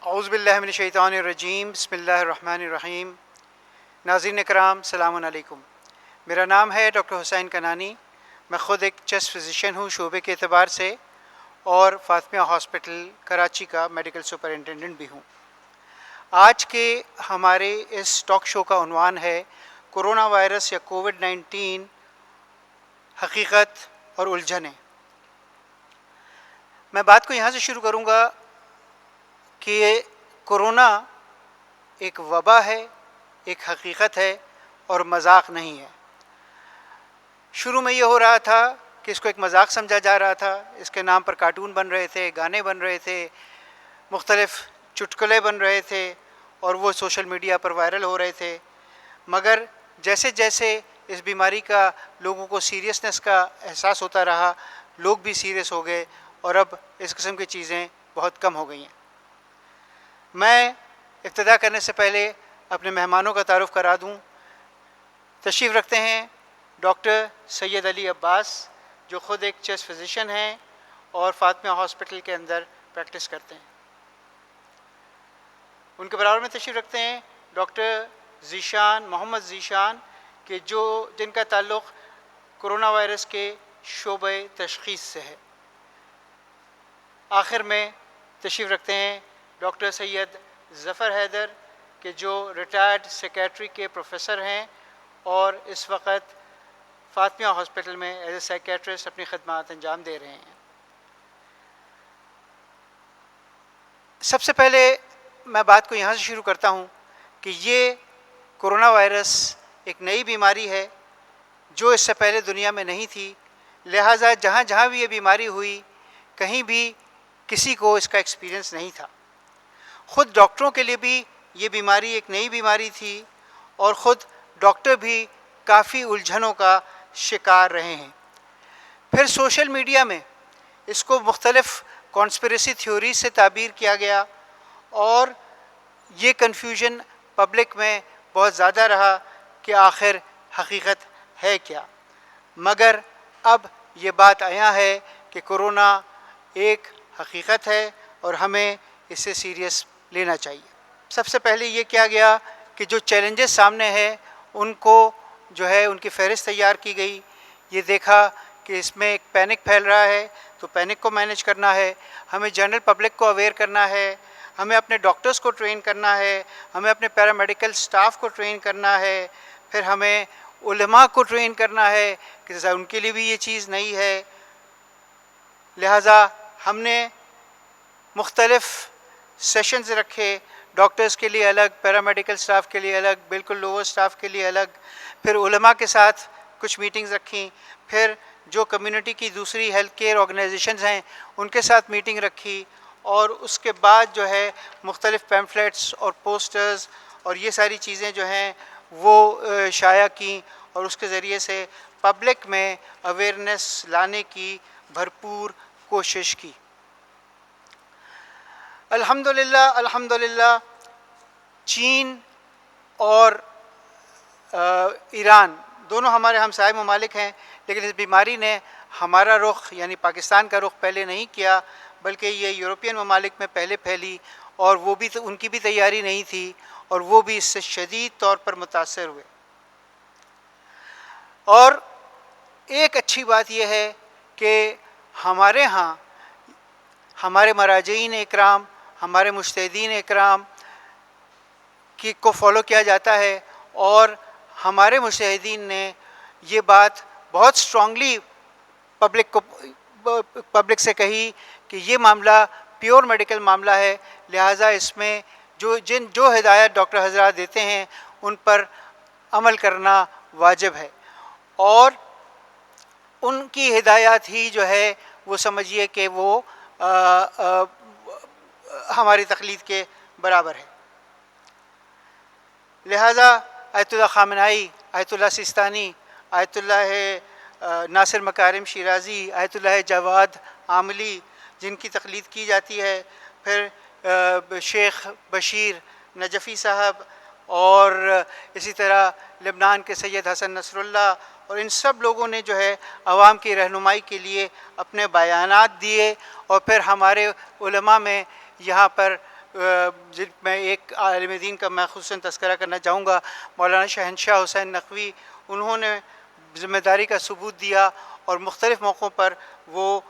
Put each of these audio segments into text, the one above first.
اعوذ باللہ من الشیطان الرجیم، بسم اللہ الرحمن الرحیم۔ ناظرین کرام، السلام علیکم۔ میرا نام ہے ڈاکٹر حسین کنانی۔ میں خود ایک چیسٹ فزیشین ہوں شعبے کے اعتبار سے، اور فاطمیہ ہاسپٹل کراچی کا میڈیکل سپرنٹینڈنٹ بھی ہوں۔ آج کے ہمارے اس ٹاک شو کا عنوان ہے کورونا وائرس یا کووڈ-19، حقیقت اور الجھنیں۔ میں بات کو یہاں سے شروع کروں گا کہ کورونا ایک وبا ہے، ایک حقیقت ہے اور مذاق نہیں ہے۔ شروع میں یہ ہو رہا تھا کہ اس کو ایک مذاق سمجھا جا رہا تھا، اس کے نام پر کارٹون بن رہے تھے، گانے بن رہے تھے، مختلف چٹکلے بن رہے تھے اور وہ سوشل میڈیا پر وائرل ہو رہے تھے۔ مگر جیسے جیسے اس بیماری کا لوگوں کو سیریسنس کا احساس ہوتا رہا، لوگ بھی سیریس ہو گئے اور اب اس قسم کی چیزیں بہت کم ہو گئی ہیں۔ میں ابتدا کرنے سے پہلے اپنے مہمانوں کا تعارف کرا دوں۔ تشریف رکھتے ہیں ڈاکٹر سید علی عباس، جو خود ایک چیسٹ فزیشین ہیں اور فاطمیہ ہاسپٹل کے اندر پریکٹس کرتے ہیں۔ ان کے برابر میں تشریف رکھتے ہیں ڈاکٹر محمد ذیشان، کہ جن کا تعلق کورونا وائرس کے شعبۂ تشخیص سے ہے۔ آخر میں تشریف رکھتے ہیں ڈاکٹر سید ظفر حیدر، کہ جو ریٹائرڈ سیکیٹری کے پروفیسر ہیں اور اس وقت فاطمیہ ہاسپٹل میں ایز اے سیکیٹرسٹ اپنی خدمات انجام دے رہے ہیں۔ سب سے پہلے میں بات کو یہاں سے شروع کرتا ہوں کہ یہ کورونا وائرس ایک نئی بیماری ہے جو اس سے پہلے دنیا میں نہیں تھی، لہٰذا جہاں جہاں بھی یہ بیماری ہوئی کہیں بھی کسی کو اس کا ایکسپیرئنس نہیں تھا۔ خود ڈاکٹروں کے لیے بھی یہ بیماری ایک نئی بیماری تھی اور خود ڈاکٹر بھی کافی الجھنوں کا شکار رہے ہیں۔ پھر سوشل میڈیا میں اس کو مختلف کانسپریسی تھیوریز سے تعبیر کیا گیا اور یہ کنفیوژن پبلک میں بہت زیادہ رہا کہ آخر حقیقت ہے کیا۔ مگر اب یہ بات عیاں ہے کہ کورونا ایک حقیقت ہے اور ہمیں اس سے سیریس لینا چاہیے۔ سب سے پہلے یہ کیا گیا کہ جو چیلنجز سامنے ہیں ان کو جو ہے ان کی فہرست تیار کی گئی۔ یہ دیکھا کہ اس میں ایک پینک پھیل رہا ہے تو پینک کو مینیج کرنا ہے، ہمیں جنرل پبلک کو اویئر کرنا ہے، ہمیں اپنے ڈاکٹرز کو ٹرین کرنا ہے، ہمیں اپنے پیرامیڈیکل سٹاف کو ٹرین کرنا ہے، پھر ہمیں علماء کو ٹرین کرنا ہے کہ ان کے لیے بھی یہ چیز نئی ہے۔ لہٰذا ہم نے مختلف سیشنز رکھے، ڈاکٹرز کے لیے الگ، پیرامیڈیکل سٹاف کے لیے الگ، بالکل لوور سٹاف کے لیے الگ، پھر علماء کے ساتھ کچھ میٹنگز رکھیں، پھر جو کمیونٹی کی دوسری ہیلتھ کیئر آرگنائزیشنز ہیں ان کے ساتھ میٹنگ رکھی، اور اس کے بعد جو ہے مختلف پیمفلیٹس اور پوسٹرز اور یہ ساری چیزیں جو ہیں وہ شائع کیں اور اس کے ذریعے سے پبلک میں اویئرنیس لانے کی بھرپور کوشش کی۔ الحمدللہ چین اور ایران دونوں ہمارے ہمسائے ممالک ہیں، لیکن اس بیماری نے ہمارا رخ یعنی پاکستان کا رخ پہلے نہیں کیا، بلکہ یہ یورپین ممالک میں پہلے پھیلی، اور وہ بھی ان کی بھی تیاری نہیں تھی اور وہ بھی اس سے شدید طور پر متاثر ہوئے۔ اور ایک اچھی بات یہ ہے کہ ہمارے ہاں ہمارے مراجعین اکرام، ہمارے مجتہدین اکرام کو فالو کیا جاتا ہے، اور ہمارے مجتہدین نے یہ بات بہت اسٹرانگلی پبلک سے کہی کہ یہ معاملہ پیور میڈیکل معاملہ ہے، لہٰذا اس میں جو ہدایت ڈاکٹر حضرات دیتے ہیں ان پر عمل کرنا واجب ہے، اور ان کی ہدایات ہی جو ہے وہ سمجھیے کہ وہ ہماری تقلید کے برابر ہے۔ لہٰذا آیت اللہ خامنائی، آیت اللہ سیستانی، آیت اللہ ناصر مکارم شیرازی، آیت اللہ جواد عاملی جن کی تقلید کی جاتی ہے، پھر شیخ بشیر نجفی صاحب، اور اسی طرح لبنان کے سید حسن نصر اللہ، اور ان سب لوگوں نے جو ہے عوام کی رہنمائی کے لیے اپنے بیانات دیے، اور پھر ہمارے علماء میں یہاں پر جن میں ایک عالم دین کا میں خصوصاً تذکرہ کرنا چاہوں گا، مولانا شہنشاہ حسین نقوی. انہوں نے ذمہ داری کا ثبوت دیا اور مختلف موقعوں پر وہ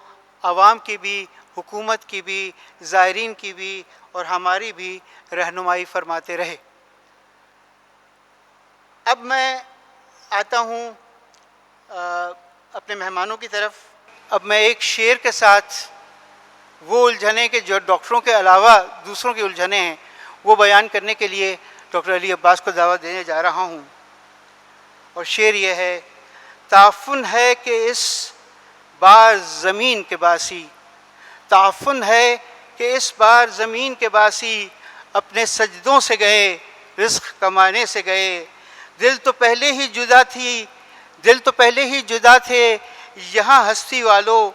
عوام کی بھی، حکومت کی بھی، زائرین کی بھی اور ہماری بھی رہنمائی فرماتے رہے. اب میں آتا ہوں اپنے مہمانوں کی طرف. اب میں ایک شعر کے ساتھ وہ الجھنیں کہ جو ڈاکٹروں کے علاوہ دوسروں کی الجھنیں ہیں وہ بیان کرنے کے لیے ڈاکٹر علی عباس کو دعوت دینے جا رہا ہوں. اور شعر یہ ہے: تعفن ہے کہ اس بار زمین کے باسی، تعفن ہے کہ اس بار زمین کے باسی، اپنے سجدوں سے گئے، رزق کمانے سے گئے. دل تو پہلے ہی جدا تھی، دل تو پہلے ہی جدا تھے، یہاں ہستی والوں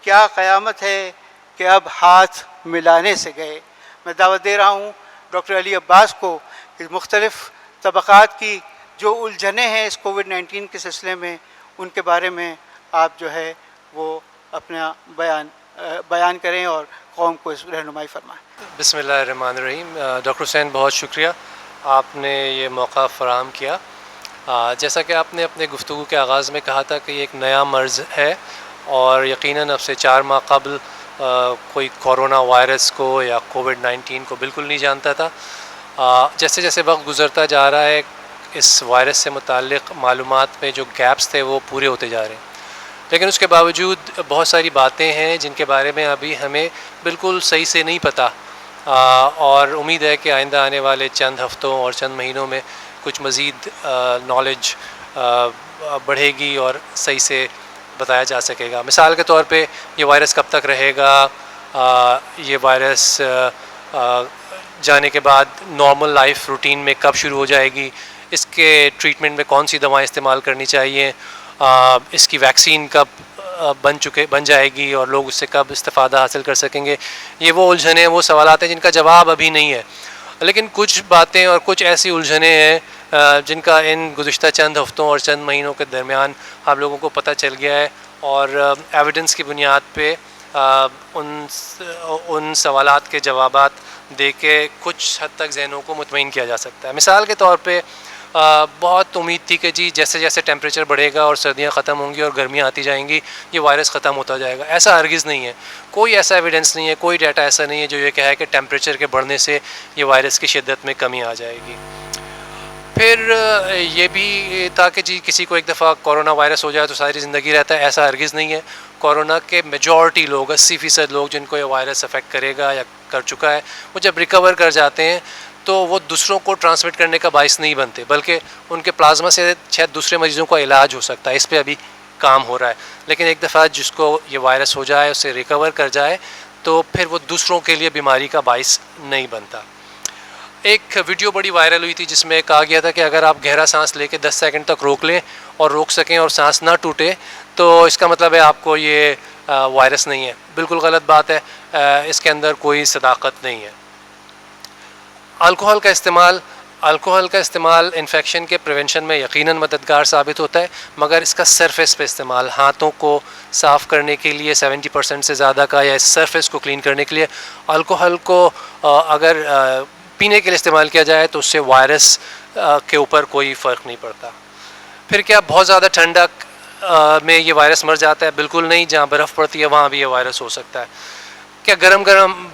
کیا قیامت ہے کہ اب ہاتھ ملانے سے گئے. میں دعوت دے رہا ہوں ڈاکٹر علی عباس کو کہ مختلف طبقات کی جو الجھنیں ہیں اس کووڈ-19 کے سلسلے میں، ان کے بارے میں آپ جو ہے وہ اپنا بیان کریں اور قوم کو اس رہنمائی فرمائیں. بسم اللہ الرحمن الرحیم. ڈاکٹر حسین بہت شکریہ، آپ نے یہ موقع فراہم کیا. جیسا کہ آپ نے اپنے گفتگو کے آغاز میں کہا تھا کہ یہ ایک نیا مرض ہے اور یقیناً اب سے 4 ماہ قبل کوئی کورونا وائرس کو یا کووڈ-19 کو بالکل نہیں جانتا تھا. جیسے جیسے وقت گزرتا جا رہا ہے اس وائرس سے متعلق معلومات میں جو گیپس تھے وہ پورے ہوتے جا رہے ہیں، لیکن اس کے باوجود بہت ساری باتیں ہیں جن کے بارے میں ابھی ہمیں بالکل صحیح سے نہیں پتہ، اور امید ہے کہ آئندہ آنے والے چند ہفتوں اور چند مہینوں میں کچھ مزید نالج بڑھے گی اور صحیح سے بتایا جا سکے گا. مثال کے طور پہ یہ وائرس کب تک رہے گا، یہ وائرس جانے کے بعد نارمل لائف روٹین میں کب شروع ہو جائے گی، اس کے ٹریٹمنٹ میں کون سی دوائیں استعمال کرنی چاہیے، اس کی ویکسین کب بن جائے گی اور لوگ اس سے کب استفادہ حاصل کر سکیں گے. یہ وہ الجھنیں، وہ سوالات ہیں جن کا جواب ابھی نہیں ہے، لیکن کچھ باتیں اور کچھ ایسی الجھنیں ہیں جن کا ان گزشتہ چند ہفتوں اور چند مہینوں کے درمیان آپ لوگوں کو پتہ چل گیا ہے، اور ایویڈنس کی بنیاد پہ ان سوالات کے جوابات دے کے کچھ حد تک ذہنوں کو مطمئن کیا جا سکتا ہے. مثال کے طور پہ بہت امید تھی کہ جیسے جیسے ٹیمپریچر بڑھے گا اور سردیاں ختم ہوں گی اور گرمیاں آتی جائیں گی یہ وائرس ختم ہوتا جائے گا. ایسا ہرگز نہیں ہے، کوئی ایسا ایویڈنس نہیں ہے، کوئی ڈیٹا ایسا نہیں ہے جو یہ کہے کہ ٹیمپریچر کے بڑھنے سے یہ وائرس کی شدت میں کمی آ جائے گی. پھر یہ بھی تھا کہ کسی کو ایک دفعہ کورونا وائرس ہو جائے تو ساری زندگی رہتا ہے، ایسا ہرگز نہیں ہے. کورونا کے میجورٹی لوگ، 80% لوگ جن کو یہ وائرس افیکٹ کرے گا یا کر چکا ہے، وہ جب ریکور کر جاتے ہیں تو وہ دوسروں کو ٹرانسمٹ کرنے کا باعث نہیں بنتے، بلکہ ان کے پلازما سے شاید دوسرے مریضوں کا علاج ہو سکتا ہے. اس پہ ابھی کام ہو رہا ہے، لیکن ایک دفعہ جس کو یہ وائرس ہو جائے، اسے ریکور کر جائے، تو پھر وہ دوسروں کے لیے بیماری کا باعث نہیں بنتا. ایک ویڈیو بڑی وائرل ہوئی تھی جس میں کہا گیا تھا کہ اگر آپ گہرا سانس لے کے 10 سیکنڈ تک روک لیں اور روک سکیں اور سانس نہ ٹوٹے تو اس کا مطلب ہے آپ کو یہ وائرس نہیں ہے. بالکل غلط بات ہے، اس کے اندر کوئی صداقت نہیں ہے. الکوہل کا استعمال انفیکشن کے پریونشن میں یقیناً مددگار ثابت ہوتا ہے، مگر اس کا سرفیس پہ استعمال، ہاتھوں کو صاف کرنے کے لیے 70% سے زیادہ کا، یا اس سرفیس کو کلین کرنے کے لیے الکوہل کو اگر پینے کے لیے استعمال کیا جائے تو اس سے وائرس کے اوپر کوئی فرق نہیں پڑتا. پھر کیا بہت زیادہ ٹھنڈک میں یہ وائرس مر جاتا ہے؟ بالکل نہیں. جہاں برف پڑتی ہے وہاں بھی یہ وائرس ہو سکتا ہے. کیا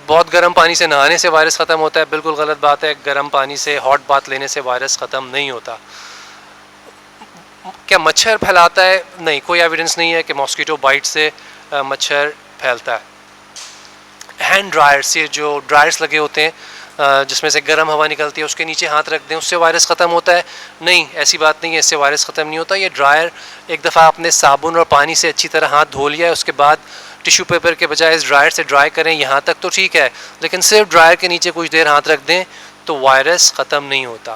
بہت گرم پانی سے نہانے سے وائرس ختم ہوتا ہے؟ بالکل غلط بات ہے. گرم پانی سے ہاٹ باتھ لینے سے وائرس ختم نہیں ہوتا. کیا مچھر پھیلاتا ہے؟ نہیں، کوئی ایویڈنس نہیں ہے کہ ماسکیٹو بائٹ سے مچھر پھیلتا ہے. ہینڈ ڈرائرس، یہ جو ڈرائرس لگے ہوتے ہیں جس میں سے گرم ہوا نکلتی ہے، اس کے نیچے ہاتھ رکھ دیں، اس سے وائرس ختم ہوتا ہے؟ نہیں، ایسی بات نہیں ہے، اس سے وائرس ختم نہیں ہوتا. یہ ڈرائر ایک دفعہ آپ نے صابن اور پانی سے اچھی طرح ہاتھ دھو لیا ہے، اس کے بعد ٹیشو پیپر کے بجائے اس ڈرائر سے ڈرائی کریں، یہاں تک تو ٹھیک ہے، لیکن صرف ڈرائر کے نیچے کچھ دیر ہاتھ رکھ دیں تو وائرس ختم نہیں ہوتا.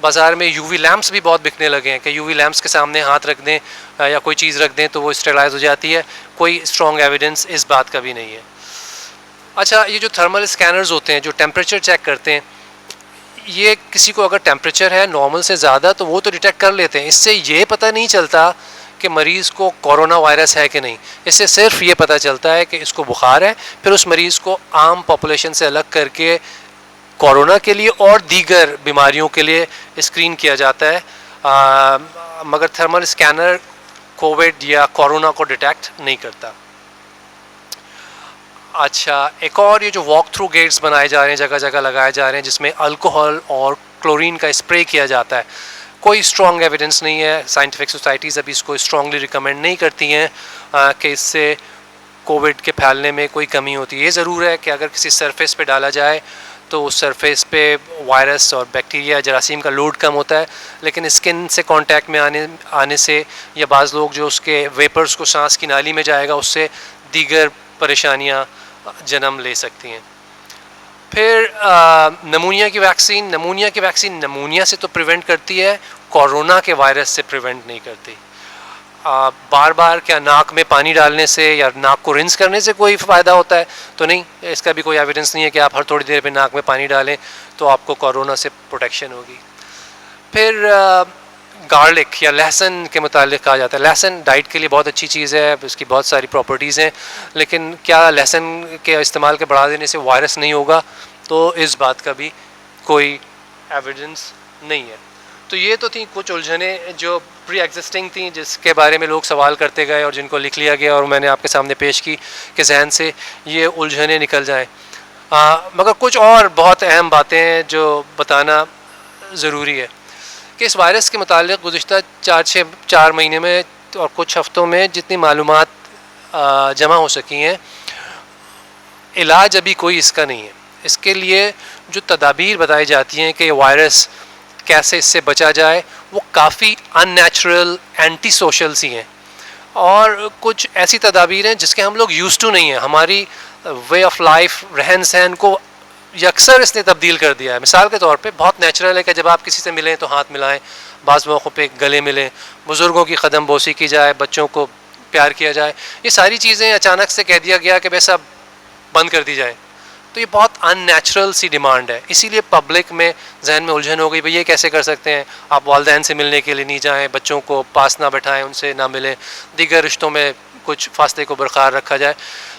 بازار میں یو وی لیمپس بھی بہت بکنے لگے ہیں کہ یو وی لیمپس کے سامنے ہاتھ رکھ دیں یا کوئی چیز رکھ دیں تو وہ اسٹیرلائز ہو جاتی ہے. کوئی اسٹرانگ ایویڈنس اس بات کا بھی نہیں ہے. اچھا، یہ جو تھرمل اسکینرز ہوتے ہیں جو ٹیمپریچر چیک کرتے ہیں، یہ کسی کو اگر ٹیمپریچر ہے نارمل سے زیادہ تو وہ تو ڈیٹیکٹ کر لیتے ہیں. اس سے یہ پتہ نہیں چلتا کہ مریض کو کورونا وائرس ہے کہ نہیں. اس سے صرف یہ پتہ چلتا ہے کہ اس کو بخار ہے. پھر اس مریض کو عام پاپولیشن سے الگ کر کے کورونا کے لیے اور دیگر بیماریوں کے لیے اسکرین کیا جاتا ہے, مگر تھرمل اسکینر کووڈ یا کورونا کو ڈیٹیکٹ نہیں کرتا. اچھا, ایک اور یہ جو واک تھرو گیٹس بنائے جا رہے ہیں, جگہ جگہ لگائے جا رہے ہیں, جس میں الکوہول اور کلورین کا اسپرے کیا جاتا ہے. کوئی اسٹرانگ ایویڈنس نہیں ہے, سائنٹیفک سوسائٹیز ابھی اس کو اسٹرانگلی ریکمینڈ نہیں کرتی ہیں کہ اس سے کووڈ کے پھیلنے میں کوئی کمی ہوتی ہے. یہ ضرور ہے کہ اگر کسی سرفیس پہ ڈالا جائے تو اس سرفیس پہ وائرس اور بیکٹیریا جراثیم کا لوڈ کم ہوتا ہے, لیکن اسکن سے کانٹیکٹ میں آنے سے یا بعض لوگ جو اس کے ویپرز کو سانس کی نالی میں جائے گا, اس سے دیگر پریشانیاں جنم لے سکتی ہیں. پھر نمونیا کی ویکسین نمونیا سے تو پریونٹ کرتی ہے, کورونا کے وائرس سے پریونٹ نہیں کرتی. بار بار کیا ناک میں پانی ڈالنے سے یا ناک کو رنس کرنے سے کوئی فائدہ ہوتا ہے؟ تو نہیں, اس کا بھی کوئی ایویڈنس نہیں ہے کہ آپ ہر تھوڑی دیر پہ ناک میں پانی ڈالیں تو آپ کو کورونا سے پروٹیکشن ہوگی. پھر گارلک یا لہسن کے متعلق کہا جاتا ہے, لہسن ڈائٹ کے لیے بہت اچھی چیز ہے, اس کی بہت ساری پراپرٹیز ہیں, لیکن کیا لہسن کے استعمال کے بڑھا دینے سے وائرس نہیں ہوگا؟ تو اس بات کا بھی کوئی ایویڈنس نہیں ہے. تو یہ تو تھیں کچھ الجھنیں جو پری ایگزسٹنگ تھیں, جس کے بارے میں لوگ سوال کرتے گئے اور جن کو لکھ لیا گیا اور میں نے آپ کے سامنے پیش کی کہ ذہن سے یہ الجھنیں نکل جائیں. مگر کچھ اور بہت اہم باتیں ہیں جو بتانا ضروری ہے کہ اس وائرس کے متعلق گزشتہ 4 مہینے میں اور کچھ ہفتوں میں جتنی معلومات جمع ہو سکی ہیں, علاج ابھی کوئی اس کا نہیں ہے. اس کے لیے جو تدابیر بتائی جاتی ہیں کہ یہ وائرس کیسے اس سے بچا جائے, وہ کافی ان نیچرل, اینٹی سوشل سی ہیں, اور کچھ ایسی تدابیر ہیں جس کے ہم لوگ یوز ٹو نہیں ہیں. ہماری وے آف لائف, رہن سہن کو یکسر اس نے تبدیل کر دیا ہے. مثال کے طور پہ بہت نیچرل ہے کہ جب آپ کسی سے ملیں تو ہاتھ ملائیں, بعض موقعوں پہ گلے ملیں, بزرگوں کی قدم بوسی کی جائے, بچوں کو پیار کیا جائے. یہ ساری چیزیں اچانک سے کہہ دیا گیا کہ بھائی سب بند کر دی جائیں, تو یہ بہت ان نیچرل سی ڈیمانڈ ہے. اسی لیے پبلک میں ذہن میں الجھن ہو گئی, بھئی یہ کیسے کر سکتے ہیں, آپ والدین سے ملنے کے لیے نہیں جائیں, بچوں کو پاس نہ بٹھائیں, ان سے نہ ملیں, دیگر رشتوں میں کچھ فاصلے کو برقرار رکھا جائے.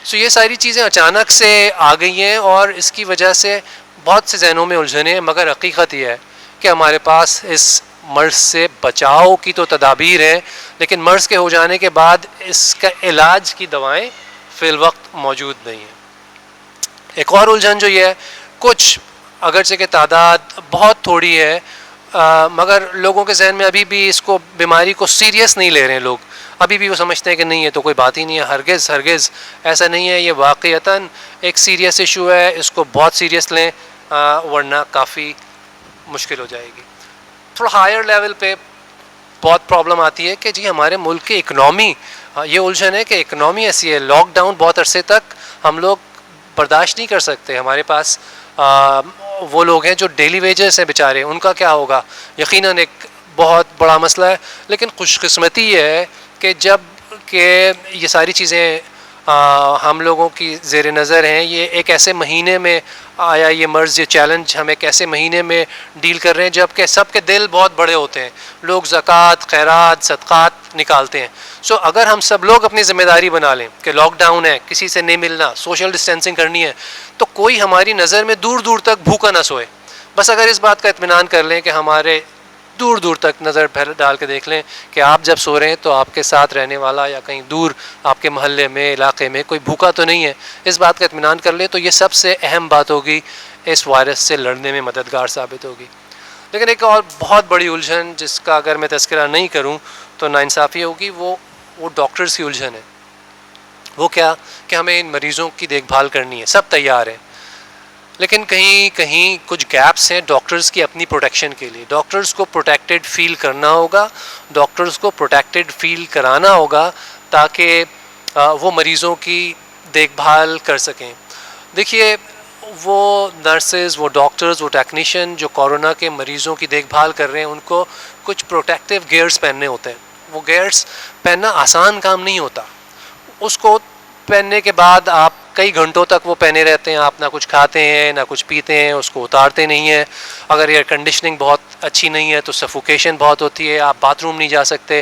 سو یہ ساری چیزیں اچانک سے آ گئی ہیں اور اس کی وجہ سے بہت سے ذہنوں میں الجھن ہیں. مگر حقیقت یہ ہے کہ ہمارے پاس اس مرض سے بچاؤ کی تو تدابیر ہیں, لیکن مرض کے ہو جانے کے بعد اس کا علاج کی دوائیں فی الوقت موجود نہیں ہیں. ایک اور الجھن جو یہ ہے, کچھ اگرچہ کہ تعداد بہت تھوڑی ہے, مگر لوگوں کے ذہن میں ابھی بھی اس کو, بیماری کو سیریس نہیں لے رہے ہیں لوگ. ابھی بھی وہ سمجھتے ہیں کہ نہیں, یہ تو کوئی بات ہی نہیں ہے. ہرگز ایسا نہیں ہے, یہ واقعتاً ایک سیریس ایشو ہے, اس کو بہت سیریس لیں, ورنہ کافی مشکل ہو جائے گی. تھوڑا ہائر لیول پہ بہت پرابلم آتی ہے کہ جی ہمارے ملک کی اکنامی, یہ الجھن ہے کہ اکنامی ایسی ہے, لاک ڈاؤن بہت عرصے تک ہم لوگ برداشت نہیں کر سکتے. ہمارے پاس وہ لوگ ہیں جو ڈیلی ویجز ہیں بیچارے, ان کا کیا ہوگا؟ یقیناً ایک بہت بڑا مسئلہ ہے. لیکن خوش قسمتی یہ ہے کہ جب کہ یہ ساری چیزیں ہم لوگوں کی زیر نظر ہیں, یہ ایک ایسے مہینے میں آیا یہ مرض, یہ چیلنج ہم ایک ایسے مہینے میں ڈیل کر رہے ہیں جب کہ سب کے دل بہت بڑے ہوتے ہیں, لوگ زکوٰۃ, خیرات, صدقات نکالتے ہیں. سو اگر ہم سب لوگ اپنی ذمہ داری بنا لیں کہ لاک ڈاؤن ہے, کسی سے نہیں ملنا, سوشل ڈسٹینسنگ کرنی ہے, تو کوئی ہماری نظر میں دور دور تک بھوکا نہ سوئے. بس اگر اس بات کا اطمینان کر لیں کہ ہمارے دور دور تک نظر ڈال کے دیکھ لیں کہ آپ جب سو رہے ہیں تو آپ کے ساتھ رہنے والا یا کہیں دور آپ کے محلے میں, علاقے میں کوئی بھوکا تو نہیں ہے, اس بات کا اطمینان کر لیں, تو یہ سب سے اہم بات ہوگی, اس وائرس سے لڑنے میں مددگار ثابت ہوگی. لیکن ایک اور بہت بڑی الجھن جس کا اگر میں تذکرہ نہیں کروں تو ناانصافی ہوگی, وہ ڈاکٹرز کی الجھن ہے. وہ کیا کہ ہمیں ان مریضوں کی دیکھ بھال کرنی ہے, سب تیار ہیں, لیکن کہیں کچھ گیپس ہیں ڈاکٹرز کی اپنی پروٹیکشن کے لیے. ڈاکٹرز کو پروٹیکٹڈ فیل کرنا ہوگا, ڈاکٹرز کو پروٹیکٹڈ فیل کرانا ہوگا تاکہ وہ مریضوں کی دیکھ بھال کر سکیں. دیکھیے, وہ نرسز, وہ ڈاکٹرز, وہ ٹیکنیشین جو کورونا کے مریضوں کی دیکھ بھال کر رہے ہیں, ان کو کچھ پروٹیکٹیو گیئرز پہننے ہوتے ہیں. وہ گیئرز پہننا آسان کام نہیں ہوتا. اس کو پہننے کے بعد آپ کئی گھنٹوں تک وہ پہنے رہتے ہیں, آپ نہ کچھ کھاتے ہیں نہ کچھ پیتے ہیں, اس کو اتارتے نہیں ہیں. اگر ایئر کنڈیشننگ بہت اچھی نہیں ہے تو سفوکیشن بہت ہوتی ہے, آپ باتھ روم نہیں جا سکتے.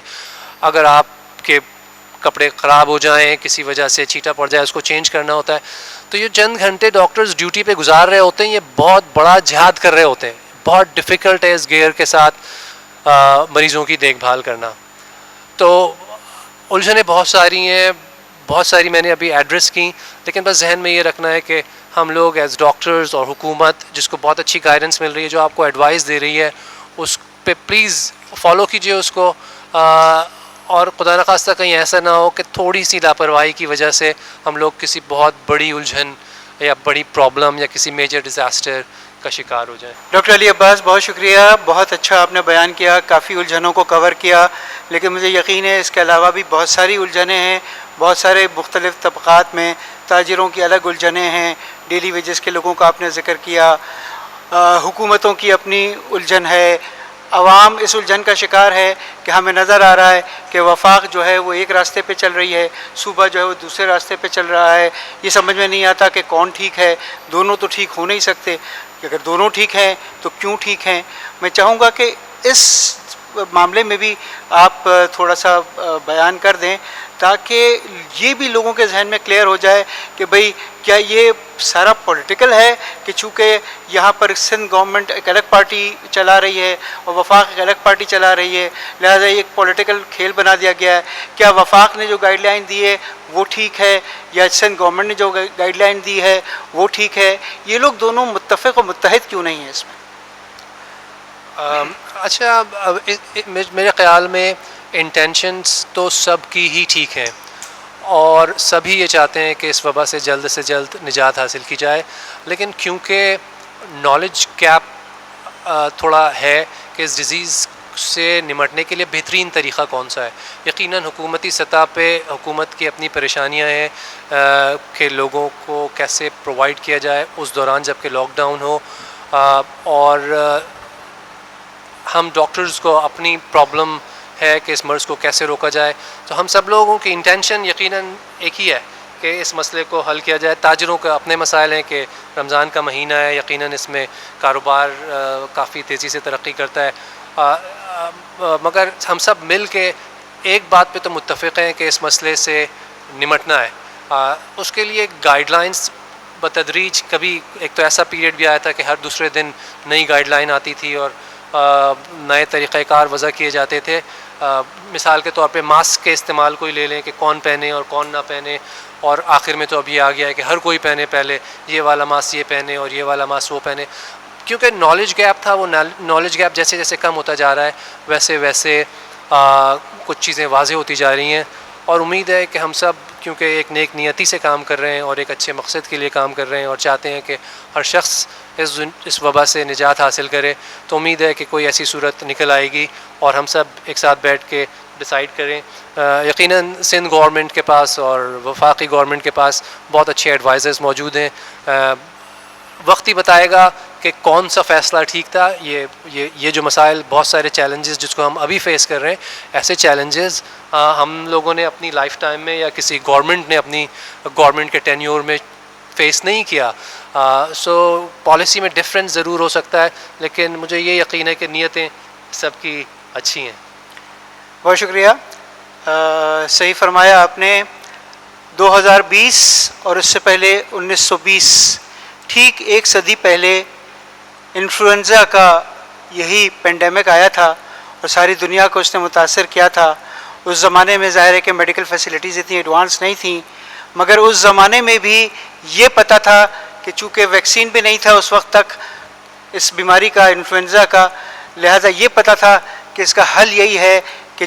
اگر آپ کے کپڑے خراب ہو جائیں, کسی وجہ سے چھینٹا پڑ جائے, اس کو چینج کرنا ہوتا ہے. تو یہ چند گھنٹے ڈاکٹرز ڈیوٹی پہ گزار رہے ہوتے ہیں, یہ بہت بڑا جہاد کر رہے ہوتے ہیں. بہت ڈیفیکلٹ ہے اس گیئر کے ساتھ مریضوں کی دیکھ بھال کرنا. تو الجھنیں بہت ساری ہیں, بہت ساری میں نے ابھی ایڈریس کی, لیکن بس ذہن میں یہ رکھنا ہے کہ ہم لوگ ایز ڈاکٹرز اور حکومت جس کو بہت اچھی گائیڈنس مل رہی ہے, جو آپ کو ایڈوائس دے رہی ہے, اس پہ پلیز فالو کیجیے اس کو. اور خدا نخواستہ کہیں ایسا نہ ہو کہ تھوڑی سی لاپرواہی کی وجہ سے ہم لوگ کسی بہت بڑی الجھن یا بڑی پرابلم یا کسی میجر ڈیزاسٹر کا شکار ہو جائیں. ڈاکٹر علی عباس, بہت شکریہ, بہت اچھا آپ نے بیان کیا, کافی الجھنوں کو کور کیا, لیکن مجھے یقین ہے اس کے علاوہ بھی بہت ساری الجھنیں ہیں, بہت سارے مختلف طبقات میں. تاجروں کی الگ الجھنیں ہیں, ڈیلی ویجز کے لوگوں کا آپ نے ذکر کیا, حکومتوں کی اپنی الجھن ہے, عوام اس الجھن کا شکار ہے کہ ہمیں نظر آ رہا ہے کہ وفاق جو ہے وہ ایک راستے پہ چل رہی ہے, صوبہ جو ہے وہ دوسرے راستے پہ چل رہا ہے. یہ سمجھ میں نہیں آتا کہ کون ٹھیک ہے, دونوں تو ٹھیک ہو نہیں سکتے, کہ اگر دونوں ٹھیک ہیں تو کیوں ٹھیک ہیں. میں چاہوں گا کہ اس معاملے میں بھی آپ تھوڑا سا بیان کر دیں تاکہ یہ بھی لوگوں کے ذہن میں کلیئر ہو جائے کہ بھئی کیا یہ سارا پولیٹیکل ہے کہ چونکہ یہاں پر سندھ گورنمنٹ ایک الگ پارٹی چلا رہی ہے اور وفاق ایک الگ پارٹی چلا رہی ہے, لہٰذا یہ ایک پولیٹیکل کھیل بنا دیا گیا ہے. کیا وفاق نے جو گائیڈ لائن دی ہے وہ ٹھیک ہے یا سندھ گورنمنٹ نے جو گائیڈ لائن دی ہے وہ ٹھیک ہے؟ یہ لوگ دونوں متفق و متحد کیوں نہیں ہیں اس میں؟ اچھا, میرے خیال میں انٹینشنس تو سب کی ہی ٹھیک ہیں اور سبھی یہ چاہتے ہیں کہ اس وبا سے جلد نجات حاصل کی جائے, لیکن کیونکہ نالج گیپ تھوڑا ہے کہ اس ڈیزیز سے نمٹنے کے لیے بہترین طریقہ کون سا ہے. یقیناً حکومتی سطح پہ حکومت کی اپنی پریشانیاں ہیں کہ لوگوں کو کیسے پرووائڈ کیا جائے اس دوران جب کہ لاک ڈاؤن ہو, اور ہم ڈاکٹرز کو اپنی پرابلم ہے کہ اس مرض کو کیسے روکا جائے. تو ہم سب لوگوں کی انٹینشن یقیناً ایک ہی ہے کہ اس مسئلے کو حل کیا جائے. تاجروں کے اپنے مسائل ہیں کہ رمضان کا مہینہ ہے, یقیناً اس میں کاروبار کافی تیزی سے ترقی کرتا ہے, مگر ہم سب مل کے ایک بات پہ تو متفق ہیں کہ اس مسئلے سے نمٹنا ہے. اس کے لیے گائیڈ لائنس بتدریج, کبھی ایک تو ایسا پیریڈ بھی آیا تھا کہ ہر دوسرے دن نئی گائیڈ لائن آتی تھی اور نئے طریقہ کار وضع کیے جاتے تھے. مثال کے طور پہ ماسک کے استعمال کو ہی لے لیں کہ کون پہنے اور کون نہ پہنے, اور آخر میں تو اب یہ آ گیا ہے کہ ہر کوئی پہنے, پہلے یہ والا ماسک یہ پہنے اور یہ والا ماسک وہ پہنے. کیونکہ نالج گیپ تھا, وہ نالج گیپ جیسے جیسے کم ہوتا جا رہا ہے ویسے ویسے کچھ چیزیں واضح ہوتی جا رہی ہیں. اور امید ہے کہ ہم سب کیونکہ ایک نیک نیتی سے کام کر رہے ہیں اور ایک اچھے مقصد کے لیے کام کر رہے ہیں اور چاہتے ہیں کہ ہر شخص اس وبا سے نجات حاصل کرے, تو امید ہے کہ کوئی ایسی صورت نکل آئے گی اور ہم سب ایک ساتھ بیٹھ کے ڈیسائیڈ کریں. یقیناً سندھ گورنمنٹ کے پاس اور وفاقی گورنمنٹ کے پاس بہت اچھے ایڈوائزرز موجود ہیں. وقت ہی بتائے گا کہ کون سا فیصلہ ٹھیک تھا. یہ جو مسائل, بہت سارے چیلنجز جس کو ہم ابھی فیس کر رہے ہیں, ایسے چیلنجز ہم لوگوں نے اپنی لائف ٹائم میں یا کسی گورنمنٹ نے اپنی گورنمنٹ کے ٹینیور میں فیس نہیں کیا. سو پالیسی میں ڈفرینس ضرور ہو سکتا ہے, لیکن مجھے یہ یقین ہے کہ نیتیں سب کی اچھی ہیں. بہت شکریہ, صحیح فرمایا آپ نے. 2020 اور اس سے پہلے 1920, ٹھیک ایک صدی پہلے انفلوئنزا کا یہی پینڈیمک آیا تھا اور ساری دنیا کو اس نے متاثر کیا تھا. اس زمانے میں ظاہر ہے کہ میڈیکل فیسلٹیز اتنی ایڈوانس نہیں تھیں, مگر اس زمانے میں بھی یہ پتہ تھا کہ چونکہ ویکسین بھی نہیں تھا اس وقت تک اس بیماری کا, انفلوئنزا کا, لہذا یہ پتہ تھا کہ اس کا حل یہی ہے کہ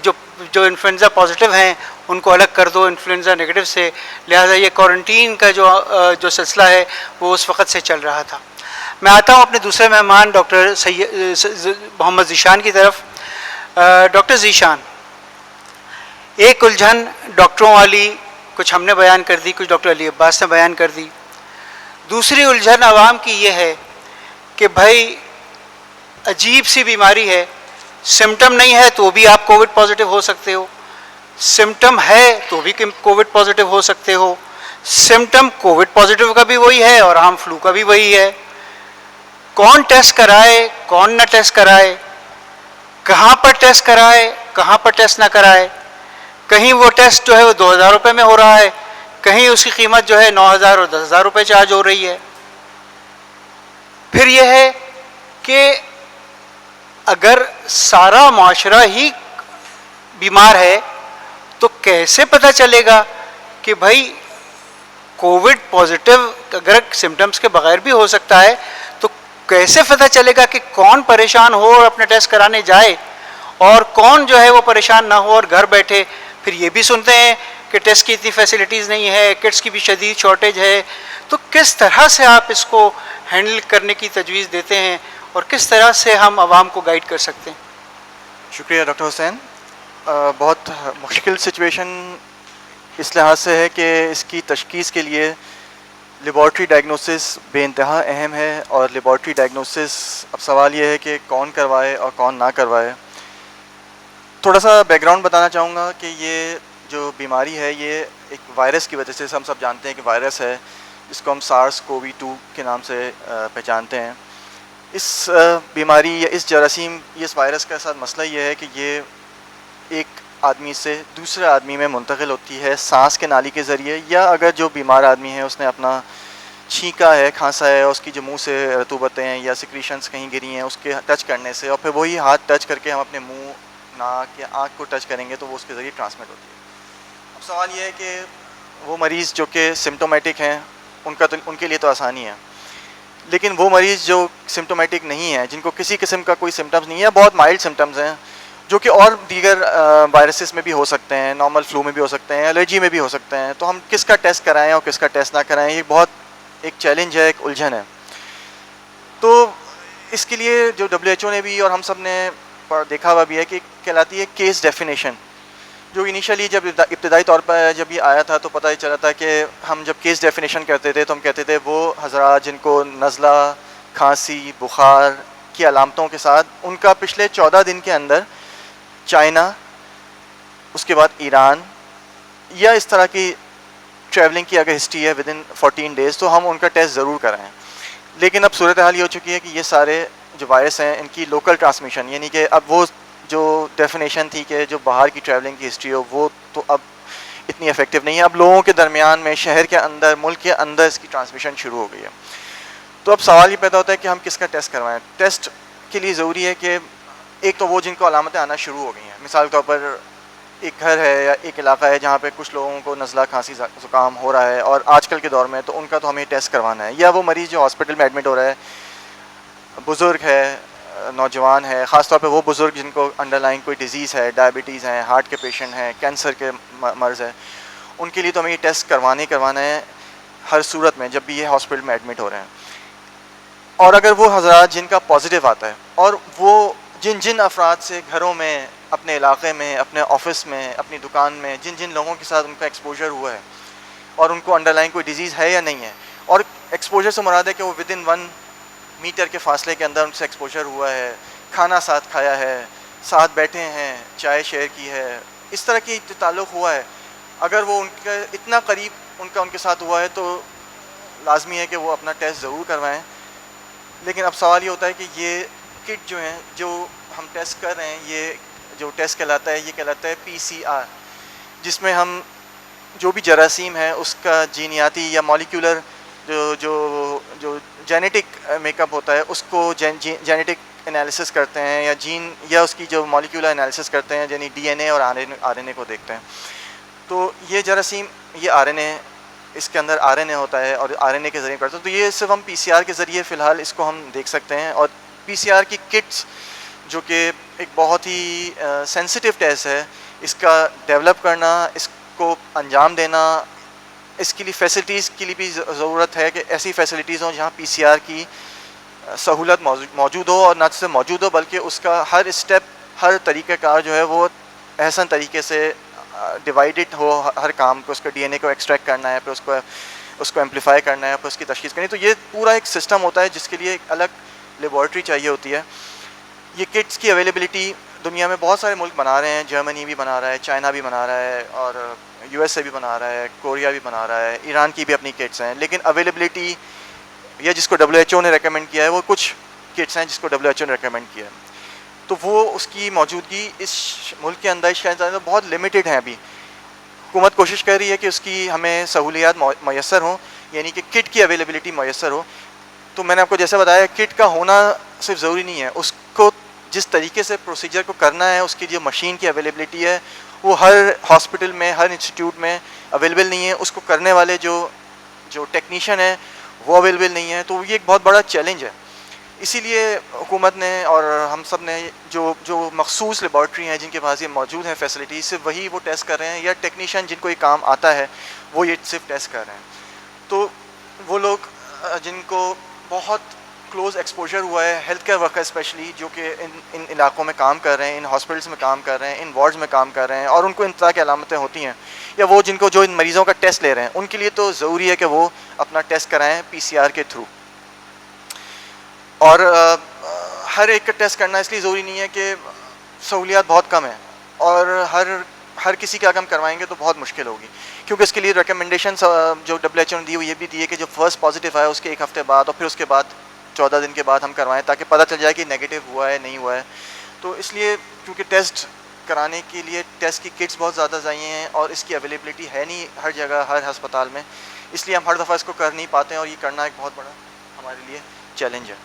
جو انفلوئنزا پازیٹیو ہیں ان کو الگ کر دو انفلوئنزا نگیٹو سے. لہذا یہ کوارنٹین کا جو سلسلہ ہے وہ اس وقت سے چل رہا تھا. میں آتا ہوں اپنے دوسرے مہمان ڈاکٹر محمد ذیشان کی طرف. ڈاکٹر ذیشان, ایک الجھن ڈاکٹروں والی کچھ ہم نے بیان کر دی, کچھ ڈاکٹر علی عباس نے بیان کر دی. دوسری الجھن عوام کی یہ ہے کہ بھائی عجیب سی بیماری ہے, سمٹم نہیں ہے تو بھی آپ کووڈ پازیٹیو ہو سکتے ہو, سمٹم ہے تو بھی کووڈ پازیٹیو ہو سکتے ہو, سمٹم کووڈ پازیٹیو کا بھی وہی ہے اور عام فلو کا بھی وہی ہے. کون ٹیسٹ کرائے, کون نہ ٹیسٹ کرائے, کہاں پر ٹیسٹ کرائے, کہاں پر ٹیسٹ نہ کرائے, کہیں وہ ٹیسٹ جو ہے وہ 2,000 روپے میں ہو رہا ہے, کہیں اس کی قیمت جو ہے 9,000 اور 10,000 روپے چارج ہو رہی ہے. پھر یہ ہے کہ اگر سارا معاشرہ ہی بیمار ہے تو کیسے پتہ چلے گا کہ بھائی کووڈ پازیٹیو اگر سمٹمز کے بغیر بھی ہو سکتا ہے, تو کیسے پتہ چلے گا کہ کون پریشان ہو اور اپنا ٹیسٹ کرانے جائے اور کون جو ہے وہ پریشان نہ ہو اور گھر بیٹھے. پھر یہ بھی سنتے ہیں کہ ٹیسٹ کی اتنی فیسلٹیز نہیں ہے, کٹس کی بھی شدید شارٹیج ہے. تو کس طرح سے آپ اس کو ہینڈل کرنے کی تجویز دیتے ہیں اور کس طرح سے ہم عوام کو گائیڈ کر سکتے ہیں؟ شکریہ ڈاکٹر حسین. بہت مشکل سچویشن اس لحاظ سے ہے کہ اس کی تشخیص کے لیے لیبارٹری ڈائگنوسس بے انتہا اہم ہے, اور لیبارٹری ڈائگنوسس اب سوال یہ ہے کہ کون کروائے اور کون نہ کروائے. تھوڑا سا بیک گراؤنڈ بتانا چاہوں گا کہ یہ جو بیماری ہے یہ ایک وائرس کی وجہ سے, ہم سب جانتے ہیں کہ وائرس ہے جس کو ہم SARS-CoV-2 کے نام سے پہچانتے ہیں. اس بیماری یا اس جراثیم یا اس وائرس کا ساتھ مسئلہ یہ ہے کہ یہ ایک آدمی سے دوسرے آدمی میں منتقل ہوتی ہے سانس کے نالی کے ذریعے, یا اگر جو بیمار آدمی ہے اس نے اپنا چھینکا ہے, کھانسا ہے, اس کی جو منہ سے رطوبتیں ہیں یا سیکریشنز کہیں گری ہیں اس کے ٹچ کرنے سے, اور پھر وہی ہاتھ ٹچ کر کے ہم اپنے منہ, ناک یا آنکھ کو ٹچ کریں گے تو وہ اس کے ذریعے ٹرانسمٹ ہوتی ہے. اب سوال یہ ہے کہ وہ مریض جو کہ سمٹومیٹک ہیں ان کے لیے تو آسانی ہے, لیکن وہ مریض جو سمٹومیٹک نہیں ہیں, جن کو کسی قسم کا کوئی سمٹمز نہیں ہے, بہت مائلڈ سمٹمز ہیں جو کہ اور دیگر وائرسز میں بھی ہو سکتے ہیں, نارمل فلو میں بھی ہو سکتے ہیں, الرجی میں بھی ہو سکتے ہیں, تو ہم کس کا ٹیسٹ کرائیں اور کس کا ٹیسٹ نہ کرائیں, یہ بہت ایک چیلنج ہے, ایک الجھن ہے. تو اس کے لیے جو WHO نے بھی اور ہم سب نے دیکھا ہوا بھی ہے کہ کہلاتی ہے کیس ڈیفینیشن, جو انیشلی جب ابتدائی طور پر جب یہ آیا تھا تو پتہ ہی چلا تھا کہ ہم جب کیس ڈیفینیشن کرتے تھے تو ہم کہتے تھے وہ حضرات جن کو نزلہ, کھانسی, بخار کی علامتوں کے ساتھ ان کا پچھلے 14 دن کے اندر چائنا, اس کے بعد ایران یا اس طرح کی ٹریولنگ کی اگر ہسٹری ہے ود ان 14 ڈیز تو ہم ان کا ٹیسٹ ضرور کرائیں. لیکن اب صورتحال یہ ہو چکی ہے کہ یہ سارے جو وائرس ہیں ان کی لوکل ٹرانسمیشن, یعنی کہ اب وہ جو ڈیفینیشن تھی کہ جو باہر کی ٹریولنگ کی ہسٹری ہو وہ تو اب اتنی افیکٹو نہیں ہے. اب لوگوں کے درمیان میں, شہر کے اندر, ملک کے اندر اس کی ٹرانسمیشن شروع ہو گئی ہے. تو اب سوال یہ پیدا ہوتا ہے کہ ہم کس کا ٹیسٹ کروائیں. ٹیسٹ کے لیے ضروری ہے کہ ایک تو وہ جن کو علامتیں آنا شروع ہو گئی ہیں, مثال کے طور پر ایک گھر ہے یا ایک علاقہ ہے جہاں پہ کچھ لوگوں کو نزلہ, کھانسی, زکام ہو رہا ہے اور آج کل کے دور میں تو ان کا تو ہمیں ٹیسٹ کروانا ہے. یا وہ مریض جو ہاسپٹل میں ایڈمٹ ہو رہا ہے, بزرگ ہے, نوجوان ہے, خاص طور پہ وہ بزرگ جن کو انڈر لائن کوئی ڈیزیز ہے, ڈائبٹیز ہیں, ہارٹ کے پیشنٹ ہیں, کینسر کے مرض ہے, ان کے لیے تو ہمیں یہ ٹیسٹ کروانا ہے ہر صورت میں جب بھی یہ ہاسپٹل میں ایڈمٹ ہو رہے ہیں. اور اگر وہ حضرات جن کا پازیٹیو آتا ہے اور وہ جن افراد سے گھروں میں, اپنے علاقے میں, اپنے آفس میں, اپنی دکان میں جن لوگوں کے ساتھ ان کا ایکسپوجر ہوا ہے اور ان کو انڈر لائن کوئی ڈیزیز ہے یا نہیں ہے, اور ایکسپوجر سے مراد ہے کہ وہ ود ان 1 میٹر کے فاصلے کے اندر ان سے ایکسپوجر ہوا ہے, کھانا ساتھ کھایا ہے, ساتھ بیٹھے ہیں, چائے شیئر کی ہے, اس طرح کی تعلق ہوا ہے, اگر وہ ان کا اتنا قریب ان کے ساتھ ہوا ہے تو لازمی ہے کہ وہ اپنا ٹیسٹ ضرور کروائیں. لیکن اب سوال یہ ہوتا ہے کہ یہ کٹ جو ہیں جو ہم ٹیسٹ کر رہے ہیں, یہ جو ٹیسٹ کہلاتا ہے یہ کہلاتا ہے PCR, جس میں ہم جو بھی جراثیم ہے اس کا جینیاتی یا مالیکولر جو جینیٹک میک اپ ہوتا ہے اس کو جینیٹک انالیسس کرتے ہیں, یا جین یا اس کی جو مالیکولر انالیسس کرتے ہیں, یعنی DNA اور RNA کو دیکھتے ہیں. تو یہ جراثیم, یہ RNA, اس کے اندر RNA ہوتا ہے اور RNA کے ذریعے کرتے ہیں. تو یہ صرف ہم PCR کے ذریعے فی الحال اس کو ہم دیکھ سکتے ہیں. اور PCR کی کٹس جو کہ ایک بہت ہی سینسٹیو ٹیسٹ ہے, اس کا ڈیولپ کرنا, اس کو انجام دینا, اس کے لیے فیسلٹیز کے لیے بھی ضرورت ہے کہ ایسی فیسلٹیز ہوں جہاں PCR کی سہولت موجود ہو, اور نہ صرف موجود ہو بلکہ اس کا ہر اسٹیپ, ہر طریقہ کار جو ہے وہ احسن طریقے سے ڈیوائڈڈ ہو. ہر کام کو, اس کا DNA کو ایکسٹریکٹ کرنا ہے, پھر اس کو ایمپلیفائی کرنا ہے, پھر اس کی تشخیص کرنی ہے. تو یہ پورا ایک سسٹم ہوتا ہے جس کے لیے ایک الگ لیبارٹری چاہیے ہوتی ہے. یہ کٹس کی اویلیبلٹی دنیا میں بہت سارے ملک بنا رہے ہیں, جرمنی بھی بنا رہا ہے, چائنا بھی بنا رہا ہے, اور USA بھی بنا رہا ہے, کوریا بھی بنا رہا ہے, ایران کی بھی اپنی کٹس ہیں. لیکن اویلیبلٹی یا جس کو WHO نے ریکمینڈ کیا ہے وہ کچھ کٹس ہیں جس کو WHO نے ریکمینڈ کیا ہے, تو وہ اس کی موجودگی اس ملک کے اندر, اس کے اندر بہت لمیٹڈ ہیں ابھی. حکومت کوشش کر رہی ہے کہ اس کی ہمیں سہولیات میسر ہوں, یعنی کہ کٹ کی اویلیبلٹی میسر ہو. تو میں نے آپ کو جیسے بتایا کٹ کا ہونا صرف ضروری نہیں ہے, اس کو جس طریقے سے پروسیجر کو کرنا ہے, اس کی جو مشین کی اویلیبلٹی ہے وہ ہر ہاسپٹل میں, ہر انسٹیٹیوٹ میں اویلیبل نہیں ہے. اس کو کرنے والے جو ٹیکنیشین ہیں وہ اویلیبل نہیں ہے. تو یہ ایک بہت بڑا چیلنج ہے. اسی لیے حکومت نے اور ہم سب نے جو مخصوص لیبارٹری ہیں جن کے پاس یہ موجود ہیں فیسلٹیز, صرف وہی وہ ٹیسٹ کر رہے ہیں, یا ٹیکنیشین جن کو یہ کام آتا ہے وہ یہ صرف ٹیسٹ کر رہے ہیں. تو وہ لوگ جن کو بہت کلوز ایکسپوجر ہوا ہے, ہیلتھ کیئر ورکر اسپیشلی, جو کہ ان علاقوں میں کام کر رہے ہیں, ان ہاسپٹلس میں کام کر رہے ہیں, ان وارڈز میں کام کر رہے ہیں, اور ان کو ان طرح کی علامتیں ہوتی ہیں, یا وہ جن کو جو ان مریضوں کا ٹیسٹ لے رہے ہیں, ان کے لیے تو ضروری ہے کہ وہ اپنا ٹیسٹ کرائیں PCR کے تھرو. اور ہر ایک کا ٹیسٹ کرنا اس لیے ضروری نہیں ہے کہ سہولیات بہت کم ہیں, اور ہر کسی کا اگر ہم کروائیں گے تو بہت مشکل ہوگی, کیونکہ اس کے لیے ریکمنڈیشنس جو WHO نے دی وہ یہ بھی دی ہے کہ جو فرسٹ پازیٹیو آیا اس کے ایک ہفتے بعد اور پھر اس کے بعد 14 دن کے بعد ہم کروائیں, تاکہ پتہ چل جائے کہ نیگیٹو ہوا ہے نہیں ہوا ہے. تو اس لیے کیونکہ ٹیسٹ کرانے کے لیے ٹیسٹ کی کٹس بہت زیادہ چاہیے ہیں, اور اس کی اویلیبلٹی ہے نہیں ہر جگہ, ہر ہسپتال میں, اس لیے ہم ہر دفعہ اس کو کر نہیں پاتے ہیں, اور یہ کرنا ایک بہت بڑا ہمارے لیے چیلنج ہے.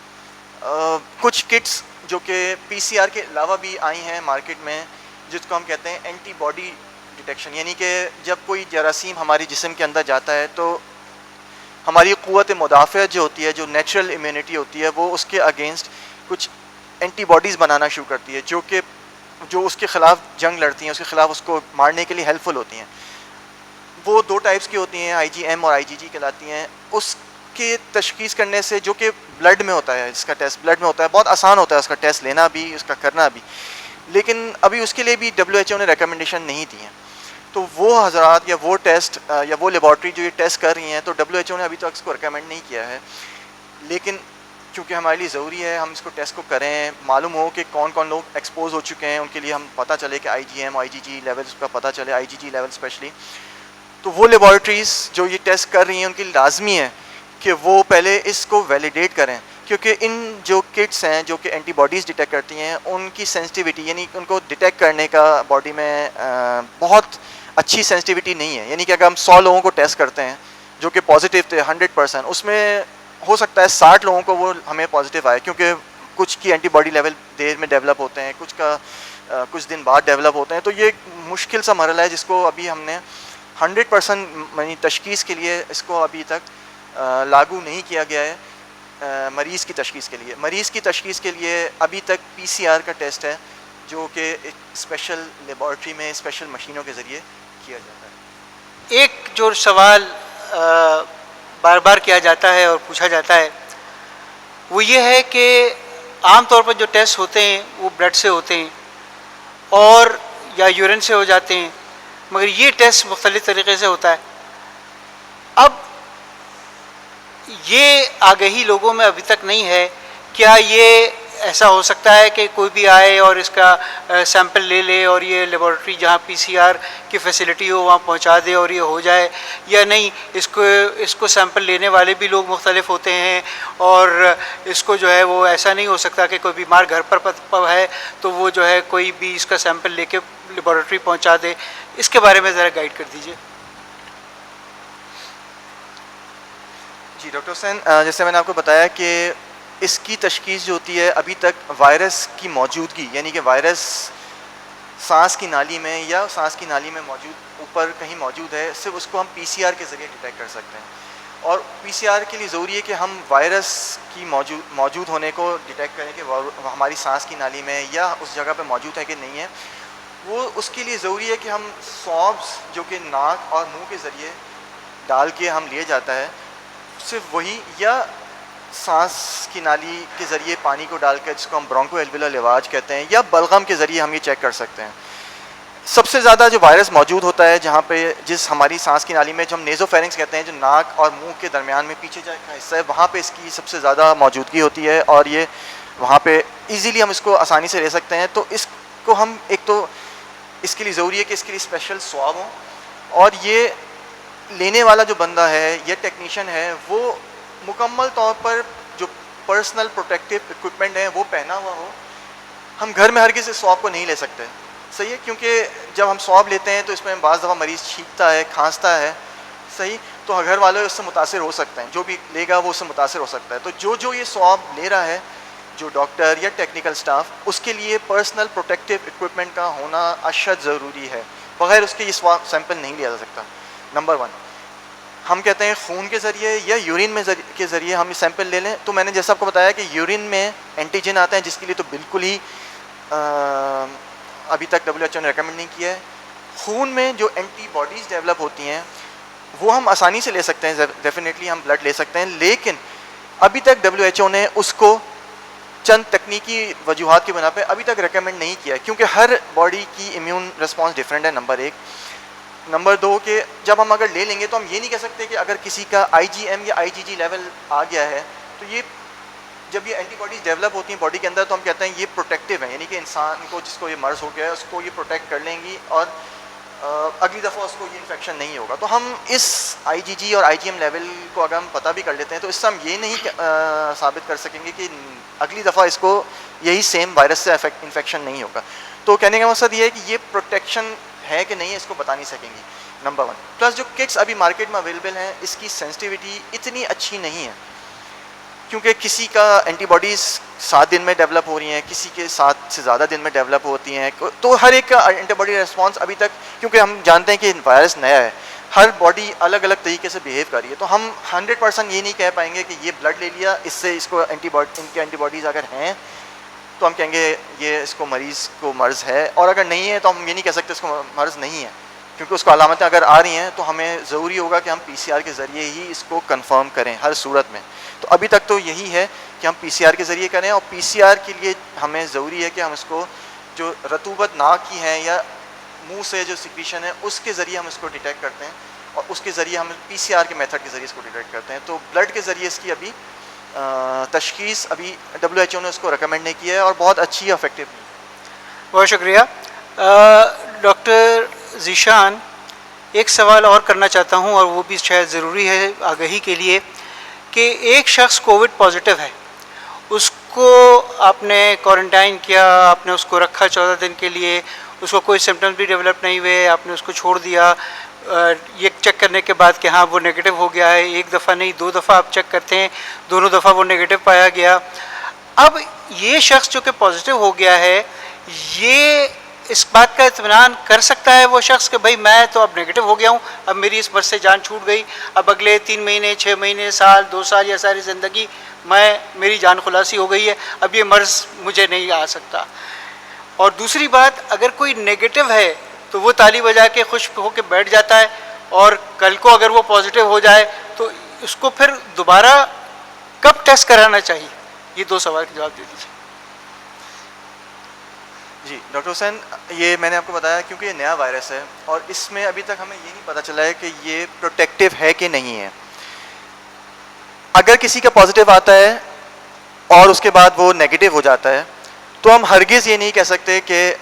کچھ کٹس جو کہ PCR کے علاوہ بھی آئی ہیں مارکیٹ میں, جس کو ہم کہتے ہیں اینٹی باڈی ڈیٹیکشن, یعنی کہ جب کوئی جراثیم ہماری جسم کے اندر جاتا ہے تو ہماری قوت مدافعت جو ہوتی ہے, جو نیچرل امیونٹی ہوتی ہے, وہ اس کے اگینسٹ کچھ اینٹی باڈیز بنانا شروع کرتی ہے, جو اس کے خلاف جنگ لڑتی ہیں, اس کے خلاف اس کو مارنے کے لیے ہیلپ فل ہوتی ہیں. وہ 2 ٹائپس کی ہوتی ہیں, IgM اور IgG کہلاتی ہیں. اس کی تشخیص کرنے سے, جو کہ بلڈ میں ہوتا ہے, اس کا ٹیسٹ بلڈ میں ہوتا ہے, بہت آسان ہوتا ہے اس کا ٹیسٹ لینا بھی, اس کا کرنا بھی, لیکن ابھی اس کے لیے بھی WHO نے ریکمنڈیشن نہیں دی ہیں. تو وہ حضرات یا وہ ٹیسٹ یا وہ لیبارٹری جو یہ ٹیسٹ کر رہی ہیں, تو WHO نے ابھی تک اس کو ریکمینڈ نہیں کیا ہے, لیکن چونکہ ہمارے لیے ضروری ہے ہم اس کو ٹیسٹ کو کریں, معلوم ہو کہ کون کون لوگ ایکسپوز ہو چکے ہیں, ان کے لیے ہم پتہ چلے کہ IgM IgG لیولس کا پتہ چلے, IgG لیول اسپیشلی. تو وہ لیبارٹریز جو یہ ٹیسٹ کر رہی ہیں ان کی لازمی ہے کہ وہ پہلے اس کو ویلیڈیٹ کریں, کیونکہ ان جو کٹس ہیں جو کہ اینٹی باڈیز ڈیٹیکٹ کرتی ہیں, ان کی سینسٹیوٹی, یعنی ان کو ڈیٹیکٹ کرنے کا باڈی میں بہت اچھی سینسٹیوٹی نہیں ہے. یعنی کہ اگر ہم 100 لوگوں کو ٹیسٹ کرتے ہیں جو کہ پازیٹیو تھے 100%, اس میں ہو سکتا ہے 60 لوگوں کو وہ ہمیں پازیٹیو آئے, کیونکہ کچھ کی اینٹی باڈی لیول دیر میں ڈیولپ ہوتے ہیں, کچھ کا کچھ دن بعد ڈیولپ ہوتے ہیں. تو یہ ایک مشکل سا مرحلہ ہے جس کو ابھی ہم نے 100% یعنی تشخیص کے لیے اس کو ابھی تک لاگو نہیں کیا گیا ہے. مریض کی تشخیص کے لیے, مریض کی تشخیص کے لیے ابھی تک PCR کا ٹیسٹ ہے, جو کہ ایک اسپیشل لیبارٹری میں اسپیشل مشینوں کے ذریعے کیا جاتا ہے. ایک جو سوال بار بار کیا جاتا ہے اور پوچھا جاتا ہے وہ یہ ہے کہ عام طور پر جو ٹیسٹ ہوتے ہیں وہ بلڈ سے ہوتے ہیں اور یا یورین سے ہو جاتے ہیں, مگر یہ ٹیسٹ مختلف طریقے سے ہوتا ہے. اب یہ آگہی لوگوں میں ابھی تک نہیں ہے, کیا یہ ایسا ہو سکتا ہے کہ کوئی بھی آئے اور اس کا سیمپل لے لے اور یہ لیبارٹری جہاں PCR کی فیسلٹی ہو وہاں پہنچا دے اور یہ ہو جائے, یا نہیں اس کو سیمپل لینے والے بھی لوگ مختلف ہوتے ہیں, اور اس کو جو ہے وہ ایسا نہیں ہو سکتا کہ کوئی بیمار گھر پر ہے تو وہ جو ہے کوئی بھی اس کا سیمپل لے کے لیبارٹری پہنچا دے. اس کے بارے میں ذرا گائیڈ کر دیجیے. جی ڈاکٹر حسین, جیسے میں نے آپ کو بتایا کہ اس کی تشخیص جو ہوتی ہے ابھی تک وائرس کی موجودگی, یعنی کہ وائرس سانس کی نالی میں یا سانس کی نالی میں موجود اوپر کہیں موجود ہے, صرف اس کو ہم PCR کے ذریعے ڈیٹیکٹ کر سکتے ہیں. اور PCR کے لیے ضروری ہے کہ ہم وائرس کی موجود ہونے کو ڈیٹیکٹ کریں کہ وہ ہماری سانس کی نالی میں یا اس جگہ پہ موجود ہے کہ نہیں ہے. وہ اس کے لیے ضروری ہے کہ ہم سوابس جو کہ ناک اور منہ کے ذریعے ڈال کے ہم لیا جاتا ہے, صرف وہی, یا سانس کی نالی کے ذریعے پانی کو ڈال کر جس کو ہم برونکو ایلویولر لیواج کہتے ہیں, یا بلغم کے ذریعے ہم یہ چیک کر سکتے ہیں. سب سے زیادہ جو وائرس موجود ہوتا ہے جہاں پہ جس ہماری سانس کی نالی میں جو ہم نیزو فیرنگس کہتے ہیں, جو ناک اور منہ کے درمیان میں پیچھے کا حصہ ہے, وہاں پہ اس کی سب سے زیادہ موجودگی ہوتی ہے, اور یہ وہاں پہ ایزیلی ہم اس کو آسانی سے لے سکتے ہیں. تو اس کو ہم ایک تو اس کے لیے ضروری ہے کہ اس کے لیے اسپیشل سواب ہوں, اور یہ لینے والا جو بندہ ہے یا ٹیکنیشین ہے وہ مکمل طور پر جو پرسنل پروٹیکٹیو اکوپمنٹ ہیں وہ پہنا ہوا ہو. ہم گھر میں ہر کسی سواب کو نہیں لے سکتے, صحیح ہے, کیونکہ جب ہم سواب لیتے ہیں تو اس میں بعض دفعہ مریض چھینکتا ہے, کھانستا ہے, صحیح, تو گھر والے اس سے متاثر ہو سکتے ہیں, جو بھی لے گا وہ اس سے متاثر ہو سکتا ہے. تو جو یہ سواب لے رہا ہے, جو ڈاکٹر یا ٹیکنیکل سٹاف, اس کے لیے پرسنل پروٹیکٹیو اکوپمنٹ کا ہونا اشد ضروری ہے, بغیر اس کے یہ سواب سیمپل نہیں لیا جا سکتا. نمبر 1, ہم کہتے ہیں خون کے ذریعے یا یورین میں کے ذریعے ہم یہ سیمپل لے لیں, تو میں نے جیسا آپ کو بتایا کہ یورین میں اینٹیجن آتے ہیں, جس کے لیے تو بالکل ہی ابھی تک WHO نے ریکمنڈ نہیں کیا ہے. خون میں جو اینٹی باڈیز ڈیولپ ہوتی ہیں وہ ہم آسانی سے لے سکتے ہیں, ڈیفینیٹلی ہم بلڈ لے سکتے ہیں, لیکن ابھی تک WHO نے اس کو چند تکنیکی وجوہات کی بنا پہ ابھی تک ریکمینڈ نہیں کیا, کیونکہ ہر باڈی کی امیون رسپانس ڈفرینٹ ہے, نمبر 1. نمبر 2 کہ جب ہم اگر لے لیں گے تو ہم یہ نہیں کہہ سکتے کہ اگر کسی کا IgM یا IgG لیول آ گیا ہے تو یہ جب یہ اینٹی باڈیز ڈیولپ ہوتی ہیں باڈی کے اندر تو ہم کہتے ہیں یہ پروٹیکٹیو ہیں, یعنی کہ انسان کو جس کو یہ مرض ہو گیا ہے اس کو یہ پروٹیکٹ کر لیں گی اور اگلی دفعہ اس کو یہ انفیکشن نہیں ہوگا. تو ہم اس IgG اور IgM لیول کو اگر ہم پتہ بھی کر لیتے ہیں تو اس سے ہم یہ نہیں ثابت کر سکیں گے کہ اگلی دفعہ اس کو یہی سیم وائرس سے انفیکشن نہیں ہوگا. تو کہنے کا مقصد یہ ہے کہ یہ پروٹیکشن ہے کہ نہیں ہے اس کو بتا نہیں سکیں گی, نمبر 1. پلس جو کٹس ابھی مارکیٹ میں اویلیبل ہیں اس کی سینسٹیوٹی اتنی اچھی نہیں ہے, کیونکہ کسی کا اینٹی باڈیز 7 دن میں ڈیولپ ہو رہی ہیں, کسی کے 7 سے زیادہ دن میں ڈیولپ ہوتی ہیں, تو ہر ایک کا اینٹی باڈی ریسپانس ابھی تک, کیونکہ ہم جانتے ہیں کہ وائرس نیا ہے, ہر باڈی الگ الگ طریقے سے بیہیو کر رہی ہے, تو ہم 100% یہ نہیں کہہ پائیں گے کہ یہ بلڈ لے لیا اس سے اس کو ان کے اینٹی باڈیز اگر ہیں تو ہم کہیں گے یہ اس کو مریض کو مرض ہے, اور اگر نہیں ہے تو ہم یہ نہیں کہہ سکتے اس کو مرض نہیں ہے, کیونکہ اس کو علامتیں اگر آ رہی ہیں تو ہمیں ضروری ہوگا کہ ہم PCR کے ذریعے ہی اس کو کنفرم کریں ہر صورت میں. تو ابھی تک تو یہی ہے کہ ہم PCR کے ذریعے کریں, اور PCR کے لیے ہمیں ضروری ہے کہ ہم اس کو جو رطوبت ناک کی ہے یا منہ سے جو سیکریشن ہے اس کے ذریعے ہم اس کو ڈیٹیکٹ کرتے ہیں, اور اس کے ذریعے ہم PCR کے میتھڈ کے ذریعے اس کو ڈیٹیکٹ کرتے ہیں. تو بلڈ کے ذریعے اس کی ابھی تشخیص ابھی WHO نے اس کو ریکمینڈ نہیں کیا ہے اور بہت اچھی اور افیکٹو نہیں ہے. بہت شکریہ. ڈاکٹر ذیشان, ایک سوال اور کرنا چاہتا ہوں اور وہ بھی شاید ضروری ہے آگہی کے لیے, کہ ایک شخص کووڈ پازیٹیو ہے, اس کو آپ نے کوارنٹائن کیا, آپ نے اس کو رکھا 14 دن کے لیے, اس کو کوئی سمٹمز بھی ڈیولپ نہیں ہوئے, آپ نے اس کو چھوڑ دیا یہ چیک کرنے کے بعد کہ ہاں وہ نیگیٹو ہو گیا ہے, 1 دفعہ نہیں 2 دفعہ آپ چیک کرتے ہیں, دونوں دفعہ وہ نیگیٹو پایا گیا. اب یہ شخص جو کہ پازیٹیو ہو گیا ہے, یہ اس بات کا اطمینان کر سکتا ہے وہ شخص کہ بھائی میں تو اب نیگیٹو ہو گیا ہوں, اب میری اس مرض سے جان چھوٹ گئی, اب اگلے 3 مہینے 6 مہینے سال 2 سال یا ساری زندگی میری جان خلاصی ہو گئی ہے, اب یہ مرض مجھے نہیں آ سکتا. اور دوسری بات, اگر کوئی نیگیٹو ہے تو وہ تالی بجا کے خوش ہو کے بیٹھ جاتا ہے, اور کل کو اگر وہ پازیٹیو ہو جائے تو اس کو پھر دوبارہ کب ٹیسٹ کرانا چاہیے؟ یہ 2 سوال کے جواب دے دیجیے. جی ڈاکٹر حسین, یہ میں نے آپ کو بتایا کیونکہ یہ نیا وائرس ہے اور اس میں ابھی تک ہمیں یہ نہیں پتہ چلا ہے کہ یہ پروٹیکٹیو ہے کہ نہیں ہے. اگر کسی کا پازیٹیو آتا ہے اور اس کے بعد وہ نیگیٹو ہو جاتا ہے تو ہم ہرگز یہ نہیں کہہ سکتے کہ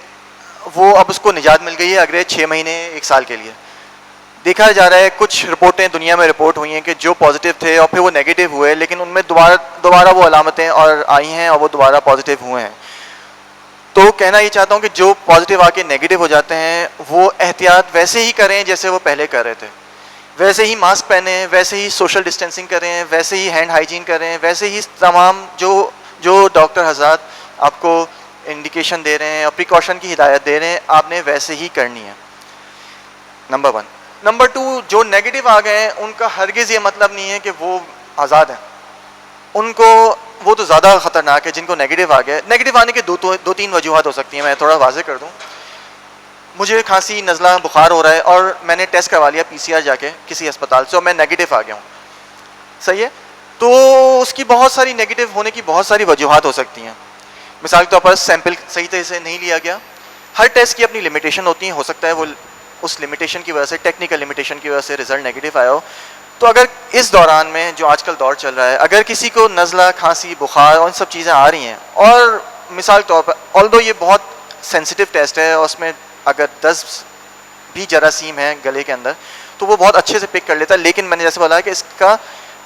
وہ اب اس کو نجات مل گئی ہے اگلے 6 مہینے 1 سال کے لیے. دیکھا جا رہا ہے کچھ رپورٹیں دنیا میں رپورٹ ہوئی ہیں کہ جو پازیٹیو تھے اور پھر وہ نیگیٹو ہوئے, لیکن ان میں دوبارہ وہ علامتیں اور آئی ہیں اور وہ دوبارہ پازیٹیو ہوئے ہیں. تو کہنا یہ چاہتا ہوں کہ جو پازیٹیو آ کے نیگیٹو ہو جاتے ہیں وہ احتیاط ویسے ہی کریں جیسے وہ پہلے کر رہے تھے, ویسے ہی ماسک پہنیں, ویسے ہی سوشل ڈسٹینسنگ کریں, ویسے ہی ہینڈ ہائیجین کریں, ویسے ہی تمام جو ڈاکٹر حضرات آپ کو انڈیکیشن دے رہے ہیں اور پریکاشن کی ہدایت دے رہے ہیں آپ نے ویسے ہی کرنی ہے, نمبر 1. نمبر 2, جو نیگیٹو آ گئے ہیں ان کا ہرگز یہ مطلب نہیں ہے کہ وہ آزاد ہیں, ان کو وہ تو زیادہ خطرناک ہے جن کو نیگیٹو آ گیا. نیگیٹو آنے کے 2-3 وجوہات ہو سکتی ہیں, میں تھوڑا واضح کر دوں. مجھے کھانسی نزلہ بخار ہو رہا ہے اور میں نے ٹیسٹ کروا لیا PCR جا کے کسی اسپتال سے اور میں نیگیٹو آ گیا ہوں, صحیح ہے, تو اس کی بہت ساری نیگیٹو ہونے کی بہت ساری وجوہات ہو سکتی ہیں. مثال کے طور پر سیمپل صحیح طرح سے نہیں لیا گیا, ہر ٹیسٹ کی اپنی لمیٹیشن ہوتی ہیں, ہو سکتا ہے وہ اس لمیٹیشن کی وجہ سے, ٹیکنیکل لمیٹیشن کی وجہ سے رزلٹ نیگیٹو آیا ہو. تو اگر اس دوران میں جو آج کل دور چل رہا ہے اگر کسی کو نزلہ کھانسی بخار اور ان سب چیزیں آ رہی ہیں, اور مثال کے طور پر آلدو یہ بہت سینسیٹیو ٹیسٹ ہے اور اس میں اگر 10 بھی جراثیم ہیں گلے کے اندر تو وہ بہت اچھے سے پک کر لیتا ہے, لیکن میں نے جیسے بولا کہ اس کا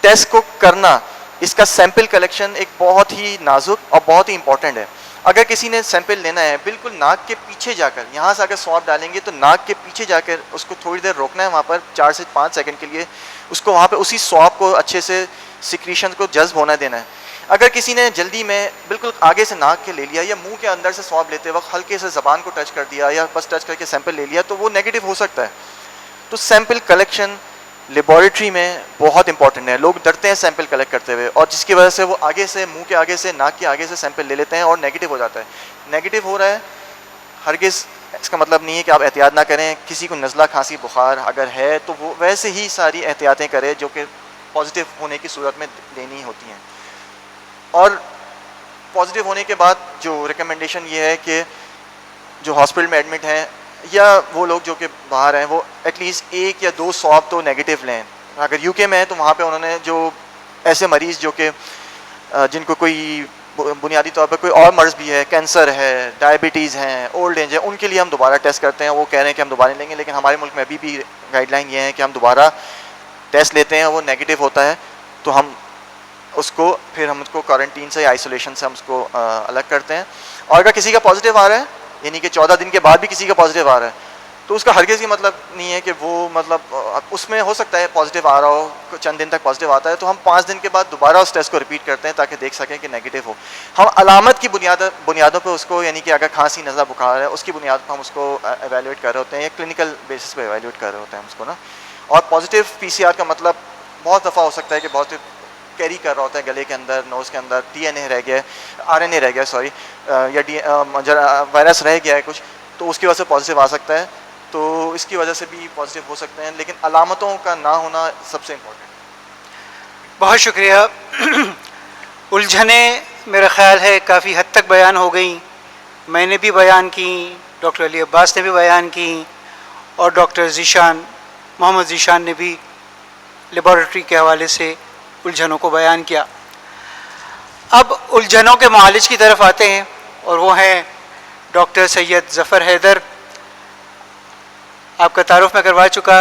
ٹیسٹ کو کرنا, اس کا سیمپل کلیکشن ایک بہت ہی نازک اور بہت ہی امپورٹنٹ ہے. اگر کسی نے سیمپل لینا ہے بالکل ناک کے پیچھے جا کر, یہاں سے اگر سواب ڈالیں گے تو ناک کے پیچھے جا کر اس کو تھوڑی دیر روکنا ہے وہاں پر 4 سے 5 سیکنڈ کے لیے, اس کو وہاں پہ اسی سواب کو اچھے سے سیکریشن کو جذب ہونا دینا ہے. اگر کسی نے جلدی میں بالکل آگے سے ناک کے لے لیا یا منہ کے اندر سے سواب لیتے وقت ہلکے سے زبان کو ٹچ کر دیا یا بس ٹچ کر کے سیمپل لے لیا تو وہ نیگیٹو ہو سکتا ہے. تو سیمپل کلیکشن لیبارٹری میں بہت امپورٹنٹ ہے. لوگ ڈرتے ہیں سیمپل کلیکٹ کرتے ہوئے, اور جس کی وجہ سے وہ آگے سے منہ کے آگے سے ناک کے آگے سے سیمپل لے لیتے ہیں اور نیگیٹو ہو جاتا ہے. نیگیٹو ہو رہا ہے ہرگز اس کا مطلب نہیں ہے کہ آپ احتیاط نہ کریں. کسی کو نزلہ کھانسی بخار اگر ہے تو وہ ویسے ہی ساری احتیاطیں کرے جو کہ پازیٹیو ہونے کی صورت میں لینی ہوتی ہیں. اور پازیٹیو ہونے کے بعد جو ریکمنڈیشن یہ ہے کہ جو ہاسپٹل میں ایڈمٹ ہیں یا وہ لوگ جو کہ باہر ہیں وہ ایٹ لیسٹ 1 یا 2 سواب تو نیگیٹو لیں. اگر یو کے میں ہے تو وہاں پہ انہوں نے جو ایسے مریض جو کہ جن کو کوئی بنیادی طور پر کوئی اور مرض بھی ہے, کینسر ہے, ڈائبٹیز ہیں, اولڈ ایج ہے, ان کے لیے ہم دوبارہ ٹیسٹ کرتے ہیں. وہ کہہ رہے ہیں کہ ہم دوبارہ لیں گے, لیکن ہمارے ملک میں ابھی بھی گائیڈ لائن یہ ہے کہ ہم دوبارہ ٹیسٹ لیتے ہیں, وہ نیگیٹو ہوتا ہے تو ہم اس کو پھر ہم اس کو کوارنٹین سے یا آئسولیشن سے ہم اس کو الگ کرتے ہیں. اور اگر کسی کا پازیٹیو آ رہا ہے یعنی کہ 14 دن کے بعد بھی کسی کا پازیٹیو آ رہا ہے تو اس کا ہرگز یہ مطلب نہیں ہے کہ وہ مطلب اس میں ہو سکتا ہے پازیٹیو آ رہا ہو, چند دن تک پازیٹیو آتا ہے تو ہم 5 دن کے بعد دوبارہ اس ٹیسٹ کو ریپیٹ کرتے ہیں تاکہ دیکھ سکیں کہ نیگیٹو ہو. ہم علامت کی بنیادوں پہ اس کو یعنی کہ اگر کھانسی نزلہ بخار ہے اس کی بنیاد پہ ہم اس کو ایویلویٹ کر رہے ہوتے ہیں یا کلینکل بیسس پہ ایویلویٹ کر رہے ہوتے ہیں ہم اس کو نا. اور پازیٹیو پی سی آر کا مطلب بہت دفعہ ہو سکتا ہے کہ پازیٹیو کیری کر رہا ہوتا ہے گلے کے اندر, نوز کے اندر ڈی این اے رہ گیا, آر این اے رہ گیا سوری, یا وائرس رہ گیا ہے کچھ, تو اس کی وجہ سے پازیٹیو آ سکتا ہے. تو اس کی وجہ سے بھی پازیٹیو ہو سکتے ہیں, لیکن علامتوں کا نہ ہونا سب سے امپورٹنٹ. بہت شکریہ. الجھنیں میرا خیال ہے کافی حد تک بیان ہو گئیں. میں نے بھی بیان کی, ڈاکٹر علی عباس نے بھی بیان کی, اور ڈاکٹر محمد ذیشان نے بھی لیبارٹری کے حوالے سے الجھنوں کو بیان کیا. اب الجھنوں کے معالج کی طرف آتے ہیں اور وہ ہیں ڈاکٹر سید ظفر حیدر. آپ کا تعارف میں کروا چکا,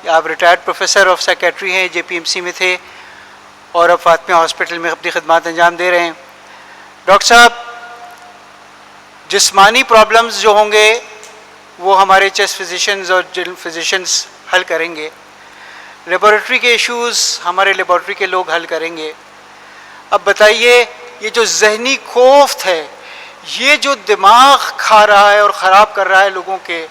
آپ ریٹائرڈ پروفیسر آف سائیکیٹری ہیں, جے پی ایم سی میں تھے اور اب فاطمیہ ہاسپٹل میں اپنی خدمات انجام دے رہے ہیں. ڈاکٹر صاحب, جسمانی پرابلمز جو ہوں گے وہ ہمارے چیسٹ فزیشنز اور جنرل فزیشنز حل کریں گے, لیبارٹری کے ایشوز ہمارے لیبارٹری کے لوگ حل کریں گے. اب بتائیے, یہ جو ذہنی کوفت ہے, یہ جو دماغ کھا رہا ہے اور خراب کر رہا ہے لوگوں کے,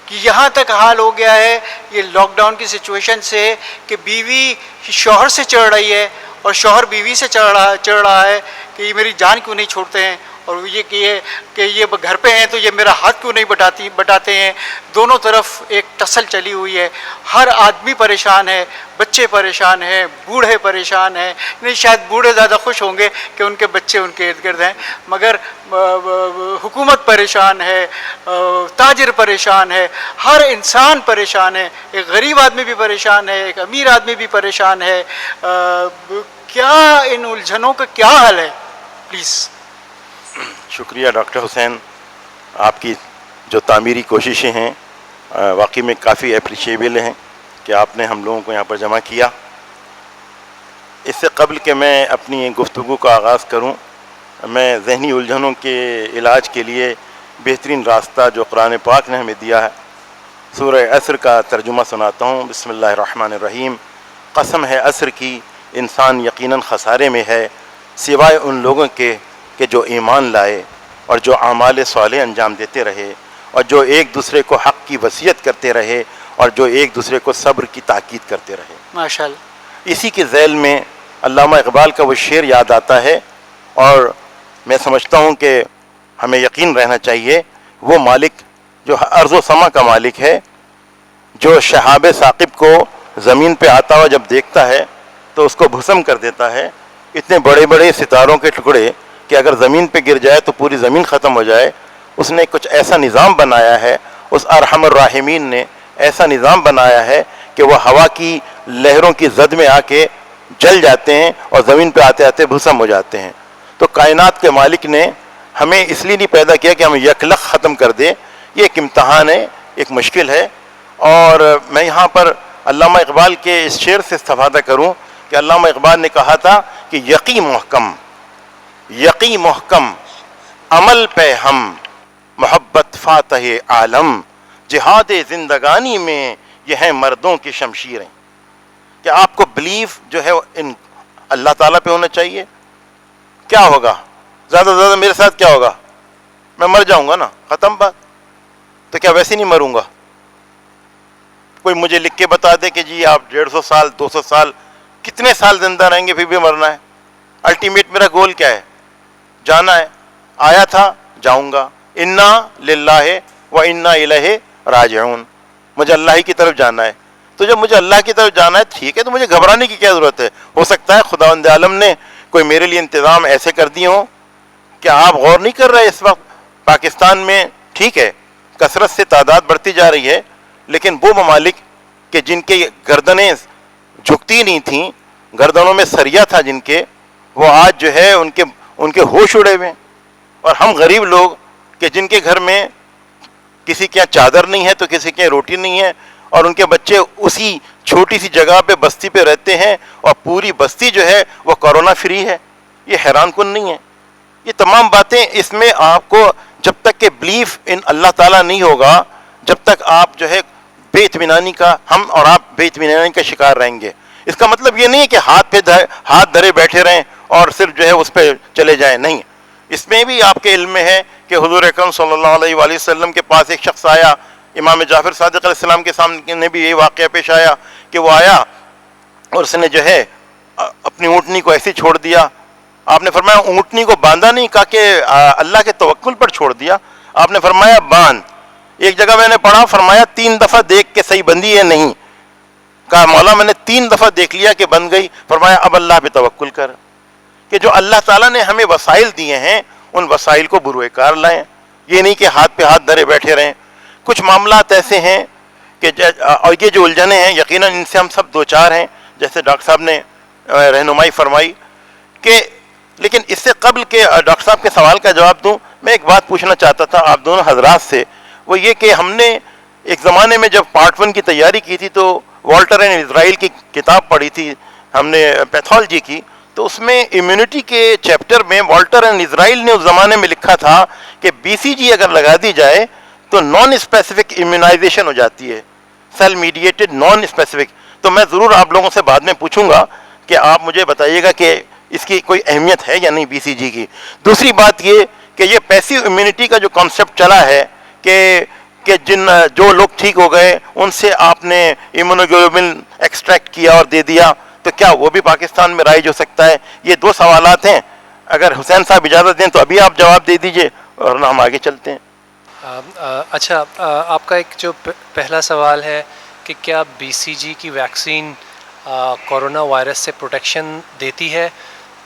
کہ یہاں تک حال ہو گیا ہے یہ لاک ڈاؤن کی سچویشن سے کہ بیوی شوہر سے چڑھ رہی ہے اور شوہر بیوی سے چڑھ رہا ہے کہ یہ میری جان کیوں نہیں چھوڑتے ہیں, اور یہ کہ یہ گھر پہ ہیں تو یہ میرا ہاتھ کیوں نہیں بٹاتے ہیں. دونوں طرف ایک ٹسل چلی ہوئی ہے, ہر آدمی پریشان ہے, بچے پریشان ہیں, بوڑھے پریشان ہیں. نہیں, شاید بوڑھے زیادہ خوش ہوں گے کہ ان کے بچے ان کے ارد گرد ہیں, مگر حکومت پریشان ہے, تاجر پریشان ہے, ہر انسان پریشان ہے. ایک غریب آدمی بھی پریشان ہے, ایک امیر آدمی بھی پریشان ہے. کیا ان الجھنوں کا کیا حل ہے؟ پلیز. شکریہ ڈاکٹر حسین, آپ کی جو تعمیری کوششیں ہیں واقعی میں کافی اپریشیبل ہیں کہ آپ نے ہم لوگوں کو یہاں پر جمع کیا. اس سے قبل کہ میں اپنی گفتگو کا آغاز کروں, میں ذہنی الجھنوں کے علاج کے لیے بہترین راستہ جو قرآن پاک نے ہمیں دیا ہے, سورہ عصر کا ترجمہ سناتا ہوں. بسم اللہ الرحمن الرحیم. قسم ہے عصر کی, انسان یقیناً خسارے میں ہے, سوائے ان لوگوں کے کہ جو ایمان لائے اور جو اعمال صالح انجام دیتے رہے, اور جو ایک دوسرے کو حق کی وصیت کرتے رہے, اور جو ایک دوسرے کو صبر کی تاکید کرتے رہے. ماشاءاللہ. اسی کے ذیل میں علامہ اقبال کا وہ شعر یاد آتا ہے, اور میں سمجھتا ہوں کہ ہمیں یقین رہنا چاہیے وہ مالک جو ارض و سما کا مالک ہے, جو شہاب ثاقب کو زمین پہ آتا ہوا جب دیکھتا ہے تو اس کو بھسم کر دیتا ہے. اتنے بڑے بڑے ستاروں کے ٹکڑے کہ اگر زمین پہ گر جائے تو پوری زمین ختم ہو جائے, اس نے کچھ ایسا نظام بنایا ہے, اس ارحم الراحمین نے ایسا نظام بنایا ہے کہ وہ ہوا کی لہروں کی زد میں آ کے جل جاتے ہیں اور زمین پہ آتے آتے بھسم ہو جاتے ہیں. تو کائنات کے مالک نے ہمیں اس لیے نہیں پیدا کیا کہ ہم یکلخ ختم کر دیں. یہ ایک امتحان ہے, ایک مشکل ہے. اور میں یہاں پر علامہ اقبال کے اس شعر سے استفادہ کروں کہ علامہ اقبال نے کہا تھا کہ یقی محکم عمل پہ ہم محبت فاتح عالم جہاد زندگانی میں یہ ہیں مردوں کی شمشیریں. کہ آپ کو بلیف جو ہے ان اللہ تعالیٰ پہ ہونا چاہیے. کیا ہوگا زیادہ سے زیادہ میرے ساتھ کیا ہوگا؟ میں مر جاؤں گا نا, ختم بات. تو کیا ویسے نہیں مروں گا؟ کوئی مجھے لکھ کے بتا دے کہ جی آپ 150 سال 200 سال کتنے سال زندہ رہیں گے پھر بھی مرنا ہے. الٹیمیٹ میرا گول کیا ہے؟ جانا ہے. آیا تھا, جاؤں گا. انا للہ و انا الیہ راجعون. مجھے اللہ ہی کی طرف جانا ہے. تو جب مجھے اللہ کی طرف جانا ہے ٹھیک ہے, تو مجھے گھبرانے کی کیا ضرورت ہے؟ ہو سکتا ہے خداوند عالم نے کوئی میرے لیے انتظام ایسے کر دیے ہوں. کیا آپ غور نہیں کر رہے اس وقت پاکستان میں؟ ٹھیک ہے کثرت سے تعداد بڑھتی جا رہی ہے, لیکن وہ ممالک کہ جن کے گردنیں جھکتی نہیں تھیں, گردنوں میں سریا تھا جن کے, وہ آج جو ہے ان کے ہوش اڑے ہوئے. اور ہم غریب لوگ کہ جن کے گھر میں کسی کے یہاں چادر نہیں ہے تو کسی کے یہاں روٹی نہیں ہے, اور ان کے بچے اسی چھوٹی سی جگہ پہ بستی پہ رہتے ہیں, اور پوری بستی جو ہے وہ کورونا فری ہے. یہ حیران کن نہیں ہے؟ یہ تمام باتیں اس میں آپ کو جب تک کہ بلیف ان اللہ تعالیٰ نہیں ہوگا, جب تک آپ جو ہے بے اطمینانی کا, ہم اور آپ بے اطمینانی کا شکار رہیں گے. اس کا مطلب یہ نہیں ہے کہ ہاتھ دھرے بیٹھے رہیں اور صرف جو ہے اس پہ چلے جائیں. نہیں, اس میں بھی آپ کے علم میں ہے کہ حضور اکرم صلی اللہ علیہ وآلہ وسلم کے پاس ایک شخص آیا, امام جعفر صادق علیہ السلام کے سامنے بھی یہی واقعہ پیش آیا کہ وہ آیا اور اس نے جو ہے اپنی اونٹنی کو ایسے چھوڑ دیا. آپ نے فرمایا اونٹنی کو باندھا نہیں, کہا کہ اللہ کے توکل پر چھوڑ دیا. آپ نے فرمایا باندھ. ایک جگہ میں نے پڑھا, فرمایا 3 دفعہ دیکھ کے صحیح بندھی ہے نہیں. کہا مولا میں نے 3 دفعہ دیکھ لیا کہ بن گئی. فرمایا اب اللہ پہ توکل کر, کہ جو اللہ تعالیٰ نے ہمیں وسائل دیے ہیں ان وسائل کو بروئے کار لائیں. یہ نہیں کہ ہاتھ پہ ہاتھ دھرے بیٹھے رہیں. کچھ معاملات ایسے ہیں کہ اور یہ جو الجھنیں ہیں یقیناً ان سے ہم سب دو چار ہیں, جیسے ڈاکٹر صاحب نے رہنمائی فرمائی. کہ لیکن اس سے قبل کہ ڈاکٹر صاحب کے سوال کا جواب دوں, میں ایک بات پوچھنا چاہتا تھا آپ دونوں حضرات سے. وہ یہ کہ ہم نے ایک زمانے میں جب پارٹ 1 کی تیاری کی تھی تو والٹر اینڈ اسرائیل کی کتاب پڑھی تھی ہم نے پیتھولوجی کی, تو اس میں امیونٹی کے چیپٹر میں والٹر اینڈ اسرائیل نے اس زمانے میں لکھا تھا کہ BCG اگر لگا دی جائے تو نان اسپیسیفک امیونائزیشن ہو جاتی ہے, سیل میڈیٹڈ نان اسپیسیفک. تو میں ضرور آپ لوگوں سے بعد میں پوچھوں گا کہ آپ مجھے بتائیے گا کہ اس کی کوئی اہمیت ہے یا نہیں BCG کی. دوسری بات یہ کہ یہ پیسیو امیونٹی کا جو کانسیپٹ چلا ہے کہ جو لوگ ٹھیک ہو گئے ان سے آپ نے ایمونوگلوبن ایکسٹریکٹ کیا اور دے دیا, تو کیا وہ بھی پاکستان میں رائج ہو سکتا ہے؟ یہ 2 سوالات ہیں. اگر حسین صاحب اجازت دیں تو ابھی آپ جواب دے دیجئے ورنہ ہم آگے چلتے ہیں. اچھا, آپ کا ایک جو پہلا سوال ہے کہ کیا BCG کی ویکسین کورونا وائرس سے پروٹیکشن دیتی ہے,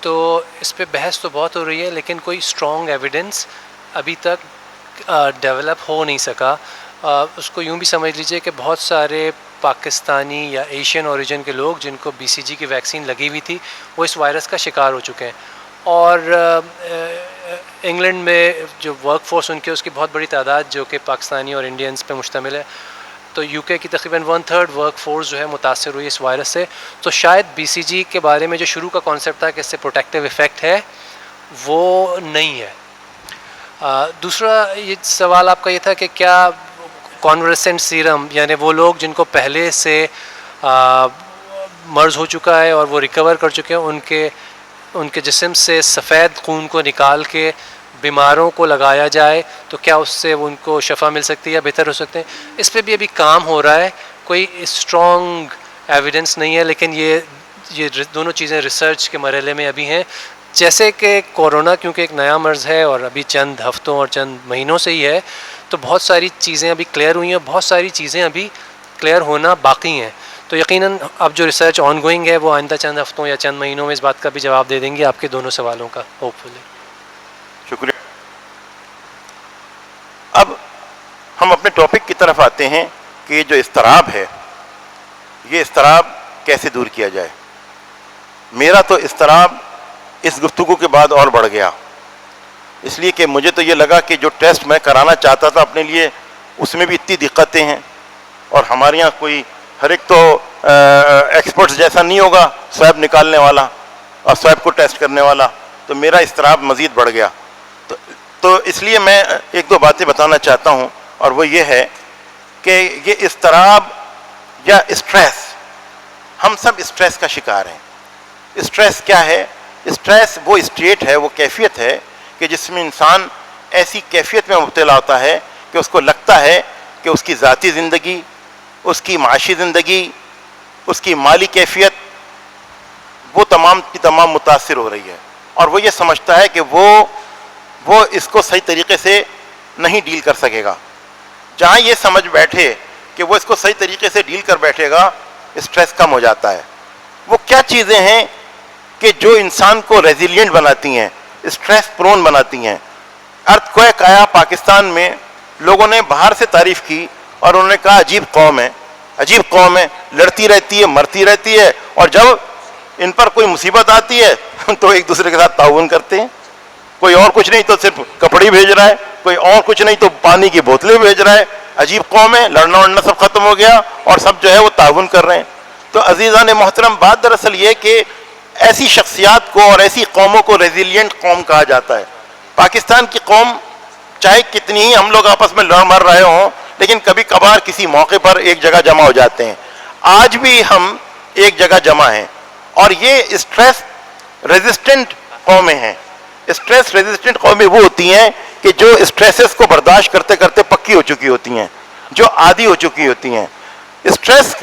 تو اس پہ بحث تو بہت ہو رہی ہے لیکن کوئی اسٹرانگ ایویڈنس ابھی تک ڈیولپ ہو نہیں سکا. اس کو یوں بھی سمجھ لیجئے کہ بہت سارے پاکستانی یا ایشین اوریجن کے لوگ جن کو BCG کی ویکسین لگی ہوئی تھی وہ اس وائرس کا شکار ہو چکے ہیں. اور انگلینڈ میں جو ورک فورس ان کی اس کی بہت بڑی تعداد جو کہ پاکستانی اور انڈینز پہ مشتمل ہے, تو UK کی تقریباً 1/3 ورک فورس جو ہے متاثر ہوئی اس وائرس سے. تو شاید BCG کے بارے میں جو شروع کا کانسیپٹ تھا کہ اس سے پروٹیکٹیو ایفیکٹ ہے وہ نہیں ہے. دوسرا یہ سوال آپ کا یہ تھا کہ کیا کانولیسنٹ سیرم, یعنی وہ لوگ جن کو پہلے سے مرض ہو چکا ہے اور وہ ریکور کر چکے ہیں, ان کے جسم سے سفید خون کو نکال کے بیماروں کو لگایا جائے تو کیا اس سے ان کو شفا مل سکتی ہے یا بہتر ہو سکتے ہیں؟ اس پہ بھی ابھی کام ہو رہا ہے, کوئی اسٹرانگ ایویڈنس نہیں ہے, لیکن یہ دونوں چیزیں ریسرچ کے مرحلے میں ابھی ہیں. جیسے کہ کورونا کیونکہ ایک نیا مرض ہے اور ابھی چند ہفتوں اور چند مہینوں سے ہی ہے, تو بہت ساری چیزیں ابھی کلیئر ہوئی ہیں, بہت ساری چیزیں ابھی کلیئر ہونا باقی ہیں. تو یقیناً اب جو ریسرچ آن گوئنگ ہے وہ آئندہ چند ہفتوں یا چند مہینوں میں اس بات کا بھی جواب دے دیں گے آپ کے دونوں سوالوں کا, ہوپ فلی. شکریہ. اب ہم اپنے ٹاپک کی طرف آتے ہیں کہ یہ جو اضطراب ہے یہ اضطراب کیسے دور کیا جائے. میرا تو اضطراب اس گفتگو کے بعد اور بڑھ گیا, اس لیے کہ مجھے تو یہ لگا کہ جو ٹیسٹ میں کرانا چاہتا تھا اپنے لیے اس میں بھی اتنی دقتیں ہیں, اور ہمارے یہاں کوئی ہر ایک تو ایکسپرٹس جیسا نہیں ہوگا سویب نکالنے والا اور سویب کو ٹیسٹ کرنے والا, تو میرا اضطراب مزید بڑھ گیا. تو تو اس لیے میں ایک دو باتیں بتانا چاہتا ہوں، اور وہ یہ ہے کہ یہ اضطراب یا اسٹریس، ہم سب اسٹریس کا شکار ہیں۔ اسٹریس کیا ہے؟ اسٹریس وہ اسٹیٹ ہے، وہ کیفیت ہے کہ جس میں انسان ایسی کیفیت میں مبتلا ہوتا ہے کہ اس کو لگتا ہے کہ اس کی ذاتی زندگی، اس کی معاشی زندگی، اس کی مالی کیفیت، وہ تمام کی تمام متاثر ہو رہی ہے، اور وہ یہ سمجھتا ہے کہ وہ اس کو صحیح طریقے سے نہیں ڈیل کر سکے گا۔ جہاں یہ سمجھ بیٹھے کہ وہ اس کو صحیح طریقے سے ڈیل کر بیٹھے گا، اسٹریس کم ہو جاتا ہے۔ وہ کیا چیزیں ہیں کہ جو انسان کو ریزیلینٹ بناتی ہیں، اسٹریس پرون بناتی ہیں؟ ارتھ کویک آیا پاکستان میں، لوگوں نے باہر سے تعریف کی اور انہوں نے کہا عجیب قوم ہے، عجیب قوم ہے، لڑتی رہتی ہے، مرتی رہتی ہے، اور جب ان پر کوئی مصیبت آتی ہے تو ایک دوسرے کے ساتھ تعاون کرتے ہیں۔ کوئی اور کچھ نہیں تو صرف کپڑے بھیج رہا ہے، کوئی اور کچھ نہیں تو پانی کی بوتلیں بھیج رہا ہے۔ عجیب قوم ہے، لڑنا وڑنا سب ختم ہو گیا اور سب جو ہے وہ تعاون کر رہے ہیں۔ تو عزیزان محترم، بات دراصل یہ کہ ایسی شخصیات کو اور ایسی قوموں کو ریزیلینٹ قوم کہا جاتا ہے۔ پاکستان کی قوم چاہے کتنی ہی ہم لوگ آپس میں لڑ مر رہے ہوں، لیکن کبھی کبھار کسی موقع پر ایک جگہ جمع ہو جاتے ہیں۔ آج بھی ہم ایک جگہ جمع ہیں، اور یہ اسٹریس ریزسٹنٹ قومیں ہیں۔ اسٹریس ریزسٹنٹ قومیں وہ ہوتی ہیں کہ جو اسٹریسز کو برداشت کرتے کرتے پکی ہو چکی ہوتی ہیں، جو عادی ہو چکی ہوتی ہیں۔ اسٹریس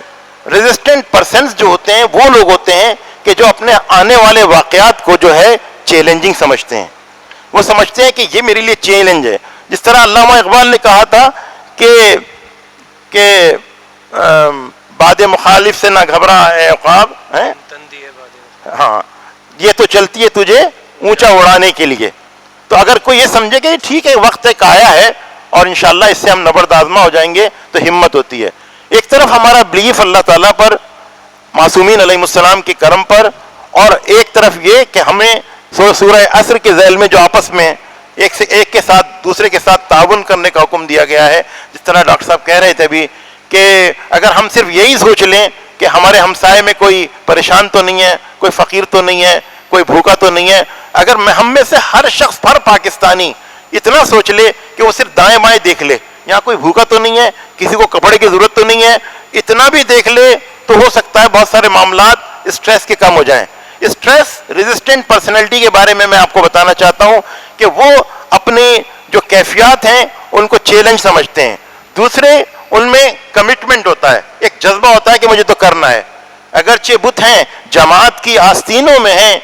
ریزسٹنٹ پرسنز جو ہوتے ہیں وہ لوگ ہوتے ہیں کہ جو اپنے آنے والے واقعات کو جو ہے چیلنجنگ سمجھتے ہیں۔ وہ سمجھتے ہیں کہ یہ میرے لیے چیلنج ہے۔ جس طرح علامہ اقبال نے کہا تھا کہ باد مخالف سے نہ گھبرا ہے عقاب، ہاں یہ تو چلتی ہے تجھے اونچا اڑانے کے لیے۔ تو اگر کوئی یہ سمجھے کہ ٹھیک ہے وقت ایک آیا ہے اور انشاءاللہ اس سے ہم نبرد آزما ہو جائیں گے، تو ہمت ہوتی ہے۔ ایک طرف ہمارا بلیف اللہ تعالیٰ پر، معصومین علیہ السلام کے کرم پر، اور ایک طرف یہ کہ ہمیں سورہ عصر کے ذیل میں جو آپس میں ایک کے ساتھ دوسرے کے ساتھ تعاون کرنے کا حکم دیا گیا ہے۔ جس طرح ڈاکٹر صاحب کہہ رہے تھے ابھی کہ اگر ہم صرف یہی سوچ لیں کہ ہمارے ہمسائے میں کوئی پریشان تو نہیں ہے، کوئی فقیر تو نہیں ہے، کوئی بھوکا تو نہیں ہے، اگر ہم میں سے ہر شخص، ہر پاکستانی اتنا سوچ لے کہ وہ صرف دائیں بائیں دیکھ لے، یہاں کوئی بھوکا تو نہیں ہے، کسی کو کپڑے کی ضرورت تو نہیں ہے، اتنا بھی دیکھ لے تو ہو سکتا ہے بہت سارے معاملات اسٹریس کے کم ہو جائیں۔ اسٹریس ریزسٹنٹ پرسنالٹی کے بارے میں آپ کو بتانا چاہتا ہوں کہ وہ اپنی جو کیفیات ہیں ان کو چیلنج سمجھتے ہیں۔ دوسرے، ان میں کمٹمنٹ ہوتا ہے، ایک جذبہ ہوتا ہے کہ مجھے تو کرنا ہے۔ اگرچہ بت ہیں جماعت کی آستینوں میں ہیں،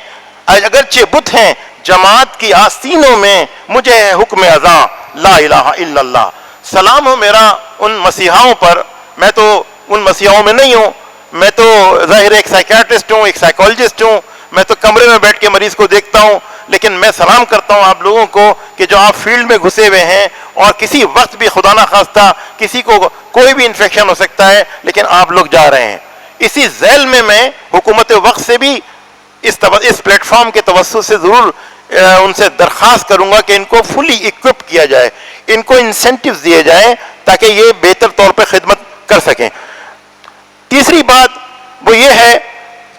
اگرچہ بت ہیں جماعت کی آستینوں میں، مجھے ہے حکم اذاں لا الہ الا اللہ۔ سلام ہو میرا ان مسیحاؤں پر، میں تو ان مسیحاؤں میں نہیں ہوں، میں تو ظاہر ایک سائیکیاٹرسٹ ہوں، ایک سائیکالوجسٹ ہوں، میں تو کمرے میں بیٹھ کے مریض کو دیکھتا ہوں، لیکن میں سلام کرتا ہوں آپ لوگوں کو کہ جو آپ فیلڈ میں گھسے ہوئے ہیں، اور کسی وقت بھی خدا نہ خواستہ کسی کو کوئی بھی انفیکشن ہو سکتا ہے، لیکن آپ لوگ جا رہے ہیں۔ اسی ذیل میں حکومت وقت سے بھی اس پلیٹ فارم کے توسط سے ضرور ان سے درخواست کروں گا کہ ان کو فلی اکوپ کیا جائے، ان کو انسینٹیوز دیے جائیں تاکہ یہ بہتر طور پہ خدمت کر سکیں۔ تیسری بات وہ یہ ہے،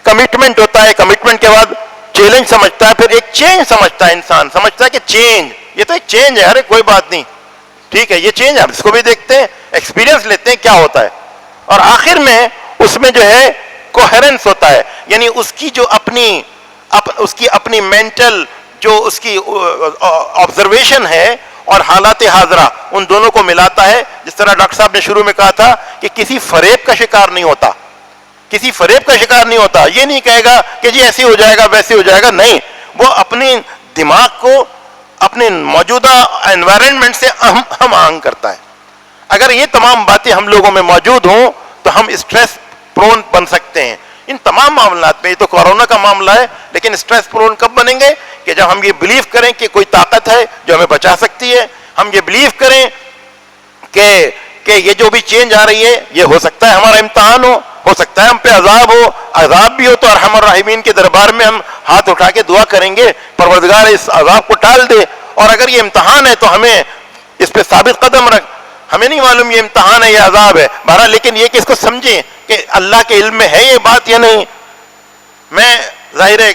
کمٹمنٹ ہوتا ہے، کمٹمنٹ کے بعد چیلنج سمجھتا ہے، پھر ایک چینج سمجھتا ہے، انسان سمجھتا ہے کہ چینج، یہ تو ایک چینج ہے، ارے کوئی بات نہیں، ٹھیک ہے یہ چینج ہے، اس کو بھی دیکھتے ہیں، ایکسپیرینس لیتے ہیں کیا ہوتا ہے، اور آخر میں اس میں جو ہے کوہرنس ہوتا ہے، یعنی اس کی جو اپنی مینٹل جو اس کی آبزرویشن ہے اور حالات حاضرہ، ان دونوں کو ملاتا ہے۔ جس طرح ڈاکٹر صاحب نے شروع میں کہا تھا کہ کسی فریب کا شکار نہیں ہوتا، کسی فریب کا شکار نہیں ہوتا، یہ نہیں کہے گا کہ جی ایسے ہو جائے گا ویسے ہو جائے گا، نہیں، وہ اپنی دماغ کو اپنے موجودہ انوائرنمنٹ سے ہم آہنگ کرتا ہے۔ اگر یہ تمام باتیں ہم لوگوں میں موجود ہوں تو ہم اسٹریس پرون بن سکتے ہیں۔ ان تمام معاملات میں، یہ تو کورونا کا معاملہ ہے، لیکن اسٹریس پرون کب بنیں گے کہ جب ہم یہ بلیف کریں کہ کوئی طاقت ہے جو ہمیں بچا سکتی ہے، ہم یہ بلیف کریں کہ یہ جو بھی چینج آ رہی ہے یہ ہو سکتا ہے ہمارا امتحان ہو سکتا ہے ہم پہ عذاب ہو، عذاب بھی ہو تو ارحم الراحمین کے دربار میں ہم ہاتھ اٹھا کے دعا کریں گے پروردگار اس عذاب کو ٹال دے، اور اگر یہ امتحان ہے تو ہمیں اس پہ ثابت قدم رکھ، ہمیں نہیں معلوم یہ امتحان ہے یا عذاب ہے، بہرحال لیکن یہ کہ اس کو سمجھیں کہ اللہ کے علم میں ہے یہ بات یا نہیں۔ میں ظاہر ہے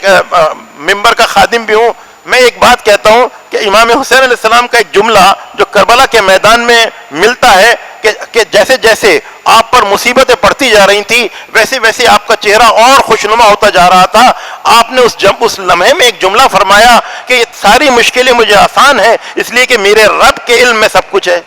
ممبر کا خادم بھی ہوں، میں ایک بات کہتا ہوں کہ امام حسین علیہ السلام کا ایک جملہ جو کربلا کے میدان میں ملتا ہے کہ جیسے جیسے آپ پر مصیبتیں پڑتی جا رہی تھی ویسے ویسے آپ کا چہرہ اور خوشنما ہوتا جا رہا تھا. آپ نے اس لمحے میں ایک جملہ فرمایا کہ یہ ساری مشکلیں مجھے آسان ہیں اس لیے کہ میرے رب کے علم میں سب کچھ ہے.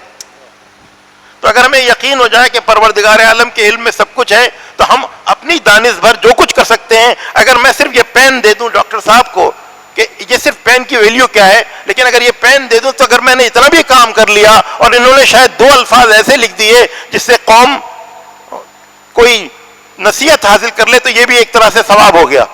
تو اگر ہمیں یقین ہو جائے کہ پروردگار عالم کے علم میں سب کچھ ہے تو ہم اپنی دانش بھر جو کچھ کر سکتے ہیں. اگر میں صرف یہ پین دے دوں ڈاکٹر صاحب کو کہ یہ صرف پین کی ویلیو کیا ہے, لیکن اگر یہ پین دے دوں تو اگر میں نے اتنا بھی کام کر لیا اور انہوں نے شاید 2 الفاظ ایسے لکھ دیے جس سے قوم کوئی نصیحت حاصل کر لے تو یہ بھی ایک طرح سے ثواب ہو گیا.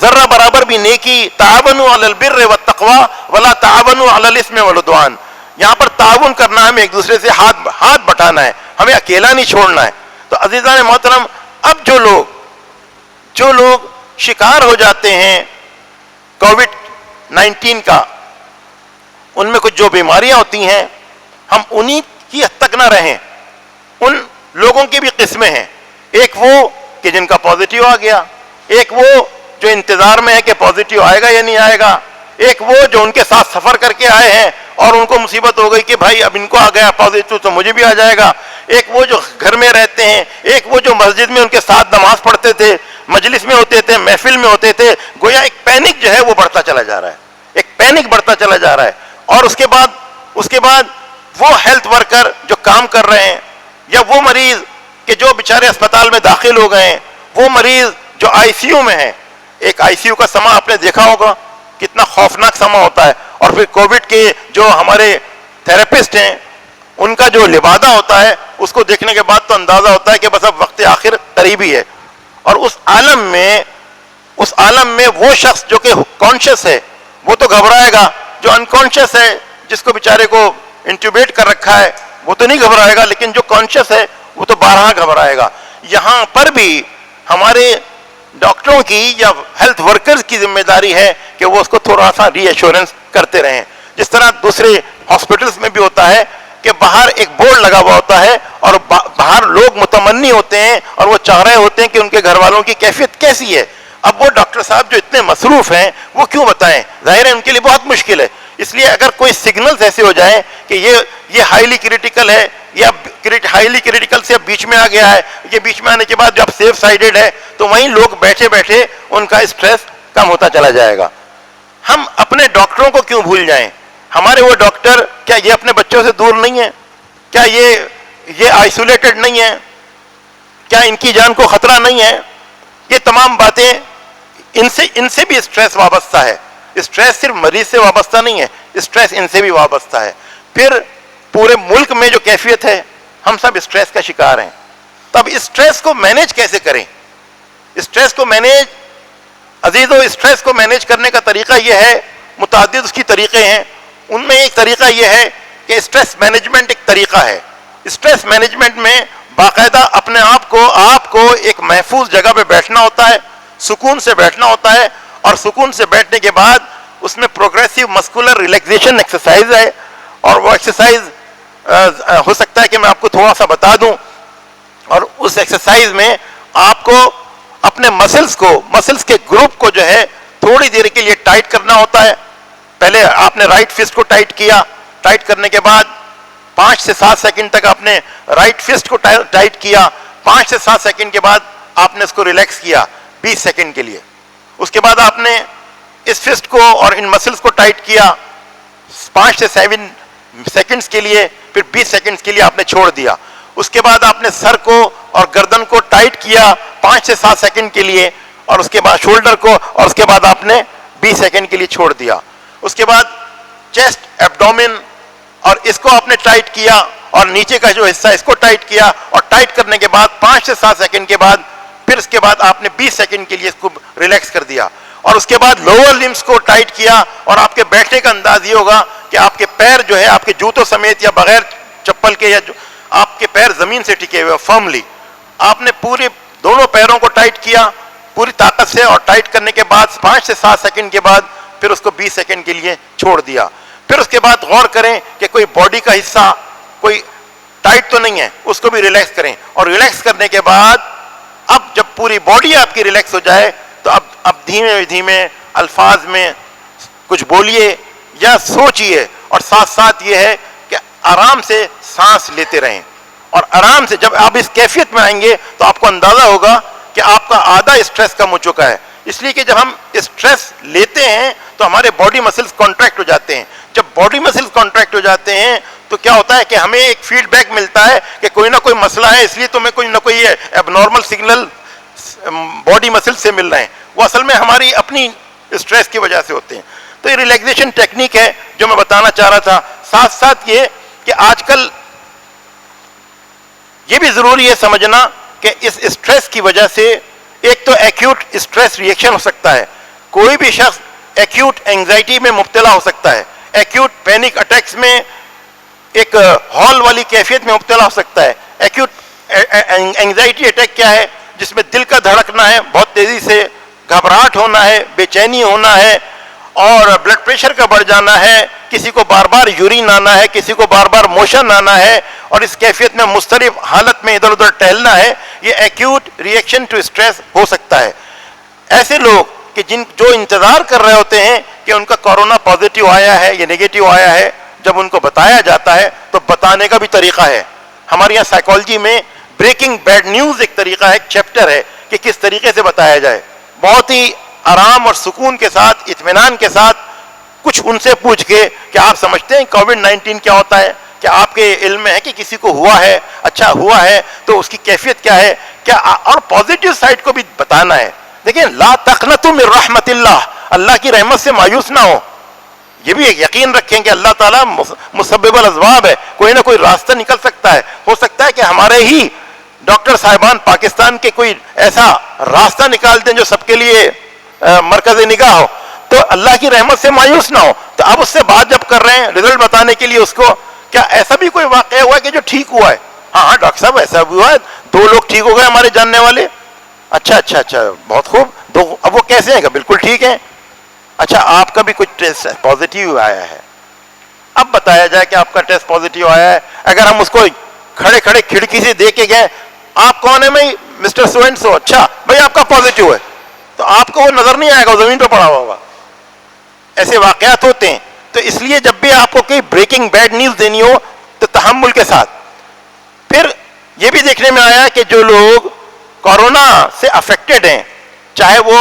ذرہ برابر بھی نیکی, تعاونوا علی البر والتقوی ولا تعاونوا علی الاثم والعدوان. یہاں پر تعاون کرنا ہے, ہمیں ایک دوسرے سے ہاتھ بٹانا ہے, ہمیں اکیلا نہیں چھوڑنا ہے. تو عزیزان محترم, اب جو لوگ شکار ہو جاتے ہیں کووڈ-19 کا, ان میں کچھ جو بیماریاں ہوتی ہیں ہم انہی کی حد تک نہ رہیں. ان لوگوں کی بھی قسمیں ہیں, ایک وہ کہ جن کا پازیٹیو آ گیا, ایک وہ جو انتظار میں ہے کہ پازیٹیو آئے گا یا نہیں آئے گا, ایک وہ جو ان کے ساتھ سفر کر کے آئے ہیں اور ان کو مصیبت ہو گئی کہ بھائی اب ان کو آ گیا پازیٹیو تو مجھے بھی آ جائے گا, ایک وہ جو گھر میں رہتے ہیں, ایک وہ جو مسجد میں ان کے ساتھ نماز پڑھتے تھے, مجلس میں ہوتے تھے, محفل میں ہوتے تھے. گویا ایک پینک جو ہے وہ بڑھتا چلا جا رہا ہے, ایک پینک بڑھتا چلا جا رہا ہے. اور اس کے بعد وہ ہیلتھ ورکر جو کام کر رہے ہیں, یا وہ مریض کہ جو بیچارے اسپتال میں داخل ہو گئے ہیں, وہ مریض جو آئی سی یو میں ہیں. ایک آئی سی یو کا سما آپ نے دیکھا ہوگا کتنا خوفناک سما ہوتا ہے. اور پھر کووڈ کے جو ہمارے تھراپسٹ ہیں ان کا جو لبادہ ہوتا ہے اس کو دیکھنے کے بعد تو اندازہ ہوتا ہے کہ بس اب وقت آخر قریب ہی ہے. اور اس عالم میں وہ شخص جو کہ کانشیس ہے وہ تو گھبرائے گا, جو انکانشیس ہے جس کو بیچارے کو انٹیوبیٹ کر رکھا ہے وہ تو نہیں گھبرائے گا, لیکن جو کانشیس ہے وہ تو بارہا گھبرائے گا. یہاں پر بھی ہمارے ڈاکٹروں کی یا ہیلتھ ورکرز کی ذمہ داری ہے کہ وہ اس کو تھوڑا سا ری ایشورنس کرتے رہیں. جس طرح دوسرے ہاسپٹلس میں بھی ہوتا ہے کہ باہر ایک بورڈ لگا ہوا ہوتا ہے اور باہر لوگ متمنی ہوتے ہیں اور وہ چاہ رہے ہوتے ہیں کہ ان کے گھر والوں کی کیفیت کیسی ہے. اب وہ ڈاکٹر صاحب جو اتنے مصروف ہیں وہ کیوں بتائیں, ظاہر ہے ان کے لیے بہت مشکل ہے. اس لیے اگر کوئی سگنلز ایسے ہو جائیں کہ یہ ہائیلی کریٹیکل ہے یا ہائیلی کریٹیکل سے اب بیچ میں آ گیا ہے, یہ بیچ میں آنے کے بعد جب سیف سائیڈڈ ہے تو وہیں لوگ بیٹھے بیٹھے ان کا اسٹریس کم ہوتا چلا جائے گا. ہم اپنے ڈاکٹروں کو کیوں بھول جائیں؟ ہمارے وہ ڈاکٹر کیا یہ اپنے بچوں سے دور نہیں ہیں؟ کیا یہ آئسولیٹڈ نہیں ہیں؟ کیا ان کی جان کو خطرہ نہیں ہے؟ یہ تمام باتیں ان سے بھی اسٹریس وابستہ ہے. اسٹریس صرف مریض سے وابستہ نہیں ہے, اسٹریس ان سے بھی وابستہ ہے. پھر پورے ملک میں جو کیفیت ہے ہم سب اسٹریس کا شکار ہیں. تب اسٹریس کو مینیج کیسے کریں؟ اسٹریس کو مینیج کرنے کا طریقہ یہ ہے, متعدد اس کی طریقے ہیں. ان میں ایک طریقہ یہ ہے کہ اسٹریس مینجمنٹ ایک طریقہ ہے. اسٹریس مینجمنٹ میں باقاعدہ اپنے آپ کو ایک محفوظ جگہ پہ بیٹھنا ہوتا ہے, سکون سے بیٹھنا ہوتا ہے, اور سکون سے بیٹھنے کے بعد اس میں پروگریسو مسکولر ریلیکسیشن ایکسرسائز ہے. اور وہ ایکسرسائز ہو سکتا ہے کہ میں آپ کو تھوڑا سا بتا دوں. اور اس ایکسرسائز میں آپ کو اپنے مسلز کے گروپ کو جو ہے تھوڑی دیر کے لیے ٹائٹ کرنا ہوتا ہے. پہلے آپ نے رائٹ فسٹ کو ٹائٹ کیا, ٹائٹ کرنے کے بعد 5 سے 7 سیکنڈ تک آپ نے رائٹ فسٹ کو ٹائٹ کیا. 5 سے 7 سیکنڈ کے بعد آپ نے اس کو ریلیکس کیا 20 سیکنڈ کے لیے. اس کے بعد آپ نے اس فسٹ کو اور ان مسلز کو ٹائٹ کیا 5 سے 7 سیکنڈز کے لیے, پھر 20 سیکنڈز کے لیے آپ نے چھوڑ دیا. اس کے بعد آپ نے سر کو اور گردن کو ٹائٹ کیا 5 سے 7 سیکنڈ کے لیے, اور اس کے بعد شولڈر کو, اور اس کے بعد آپ نے 20 سیکنڈ کے لیے چھوڑ دیا. اس کے بعد چیسٹ, ایبڈومن, اور اس کو آپ نے ٹائٹ کیا, اور نیچے کا جو حصہ اس کو ٹائٹ کیا, اور ٹائٹ کرنے کے بعد 5 سے 7 سیکنڈ کے بعد پھر اس کے بعد آپ نے 20 سیکنڈ کے لیے اس کو ریلیکس کر دیا. اور اس کے بعد لوور لمبس کو ٹائٹ کیا, اور آپ کے بیٹھنے کا انداز یہ ہوگا کہ آپ کے پیر جو ہے آپ کے جوتوں سمیت یا بغیر چپل کے, یا آپ کے پیر زمین سے ٹکے ہوئے فرملی. آپ نے پورے دونوں پیروں کو ٹائٹ کیا پوری طاقت سے, اور ٹائٹ کرنے کے بعد 5 سے 7 سیکنڈ کے بعد پھر اس کو 20 سیکنڈ کے لیے چھوڑ دیا. پھر اس کے بعد غور کریں کہ کوئی باڈی کا حصہ کوئی ٹائٹ تو نہیں ہے, اس کو بھی ریلیکس کریں. اور ریلیکس کرنے کے بعد اب جب پوری باڈی آپ کی ریلیکس ہو جائے تو اب دھیمے دھیمے الفاظ میں کچھ بولیے یا سوچیے, اور ساتھ ساتھ یہ ہے کہ آرام سے سانس لیتے رہیں, اور آرام سے جب آپ اس کیفیت میں آئیں گے تو آپ کو اندازہ ہوگا کہ آپ کا آدھا اسٹریس کم ہو چکا ہے. اس لیے کہ جب ہم اسٹریس لیتے ہیں تو ہمارے باڈی مسلز کانٹریکٹ ہو جاتے ہیں. جب باڈی مسلز کانٹریکٹ ہو جاتے ہیں تو کیا ہوتا ہے کہ ہمیں ایک فیڈ بیک ملتا ہے کہ کوئی نہ کوئی مسئلہ ہے, اس لیے تمہیں کوئی نہ کوئی ایب نارمل سگنل باڈی مسل سے مل رہے ہیں, وہ اصل میں ہماری اپنی اسٹریس کی وجہ سے ہوتے ہیں. تو یہ ریلیکسیشن ٹیکنیک ہے جو میں بتانا چاہ رہا تھا. ساتھ ساتھ یہ کہ آج کل یہ بھی ضروری ہے سمجھنا کہ اس اسٹریس کی وجہ سے ایک تو ایکیوٹ اسٹریس ریئیکشن ہو سکتا ہے, کوئی بھی شخص ایکیوٹ اینگزائٹی میں مبتلا ہو سکتا ہے, ایکیوٹ پینک اٹیکس میں ایک ہال والی کیفیت میں مبتلا ہو سکتا ہے. ایکیوٹ اینگزائٹی اٹیک کیا ہے؟ جس میں دل کا دھڑکنا ہے بہت تیزی سے, گھبراہٹ ہونا ہے, بے چینی ہونا ہے, اور بلڈ پریشر کا بڑھ جانا ہے, کسی کو بار بار یورین آنا ہے, کسی کو بار بار موشن آنا ہے, اور اس کیفیت میں مختلف حالت میں ادھر ادھر ٹہلنا ہے. یہ ایکیوٹ ریئیکشن ٹو اسٹریس ہو سکتا ہے. ایسے لوگ کہ جو انتظار کر رہے ہوتے ہیں کہ ان کا کورونا پازیٹیو آیا ہے یا نیگیٹو آیا ہے, جب ان کو بتایا جاتا ہے تو بتانے کا بھی طریقہ ہے. ہمارے یہاں سائیکالوجی میں بریکنگ بیڈ نیوز ایک طریقہ ہے, ایک چیپٹر ہے کہ کس طریقے سے بتایا جائے. بہت ہی آرام اور سکون کے ساتھ, اطمینان کے ساتھ, کچھ ان سے پوچھ کے کہ آپ سمجھتے ہیں کووڈ-19 کیا ہوتا ہے, کیا آپ کے علم میں ہے کہ کسی کو ہوا ہے, اچھا ہوا ہے تو اس کی کیفیت کیا ہے, کیا, اور پازیٹیو سائڈ کو بھی بتانا ہے. دیکھیں, لا تقنطوا من رحمت اللہ, اللہ کی رحمت سے مایوس نہ ہو. یہ بھی ایک یقین رکھیں کہ اللہ تعالیٰ مسبب الاسباب ہے, کوئی نہ کوئی راستہ نکل سکتا ہے. ہو سکتا ہے کہ ہمارے ہی ڈاکٹر صاحبان پاکستان کے کوئی ایسا راستہ نکال دیں جو سب کے لیے مرکز نگاہ ہو. تو اللہ کی رحمت سے مایوس نہ ہو. تو اب اس سے بات جب کر رہے ہیں رزلٹ بتانے کے لیے اس کو, کیا ایسا بھی کوئی واقعہ ہوا ہے کہ جو ٹھیک ہوا ہے؟ ہاں ڈاکٹر صاحب ایسا بھی ہوا ہے, 2 لوگ ٹھیک ہو گئے ہمارے جاننے والے. اچھا بہت خوب. اب وہ کیسے ہیں؟ کہ بالکل ٹھیک ہیں. اچھا, آپ کا بھی کچھ ٹیسٹ پازیٹیو آیا ہے, اب بتایا جائے کہ آپ کا ٹیسٹ پازیٹیو آیا ہے. اگر ہم اس کو کھڑے کھڑے کھڑکی سے دیکھ کے گئے, آپ کون ہے بھائی؟ Mister so and so. اچھا بھائی آپ کا پازیٹیو ہے, تو آپ کو وہ نظر نہیں آئے گا, وہ زمین پہ پڑا ہوا ہوگا. ایسے واقعات ہوتے ہیں. تو اس لیے جب بھی آپ کو کوئی بریکنگ بیڈ نیوز دینی ہو تو تحمل کے ساتھ. پھر یہ بھی دیکھنے میں آیا کہ جو لوگ کورونا سے افیکٹڈ ہیں, چاہے وہ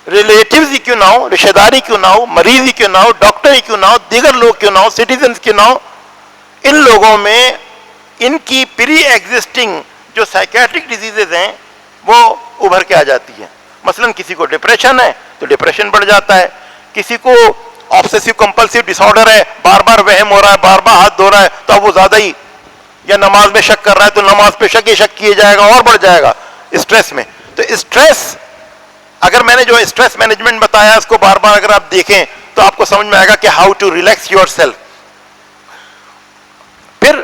ریلیٹیوز ہی کیوں نہ ہو, رشتہ داری کیوں نہ ہو, مریض ہی کیوں نہ ہو, ڈاکٹر ہی کیوں نہ ہو, دیگر لوگ کیوں نہ ہو, سٹیزنز کیوں نہ ہو, ان لوگوں میں ان کی پری ایگزسٹنگ جو سائیکیٹرک ڈیزیزز ہیں وہ ابھر کے آ جاتی ہیں. مثلا کسی کو ڈپریشن ہے تو ڈپریشن بڑھ جاتا ہے, کسی کو آبسیسو کمپلسیو ڈس آرڈر ہے, بار بار وہم ہو رہا ہے, بار بار ہاتھ دھو رہا ہے, تو اب وہ زیادہ ہی, یا نماز میں شک کر رہا ہے تو نماز پہ شک ہی شک کیے جائے گا اور بڑھ جائے گا اسٹریس میں. تو اسٹریس, اگر میں نے جو اسٹریس مینجمنٹ بتایا اس کو بار بار اگر آپ دیکھیں تو آپ کو سمجھ میں آئے گا کہ how to relax yourself. پھر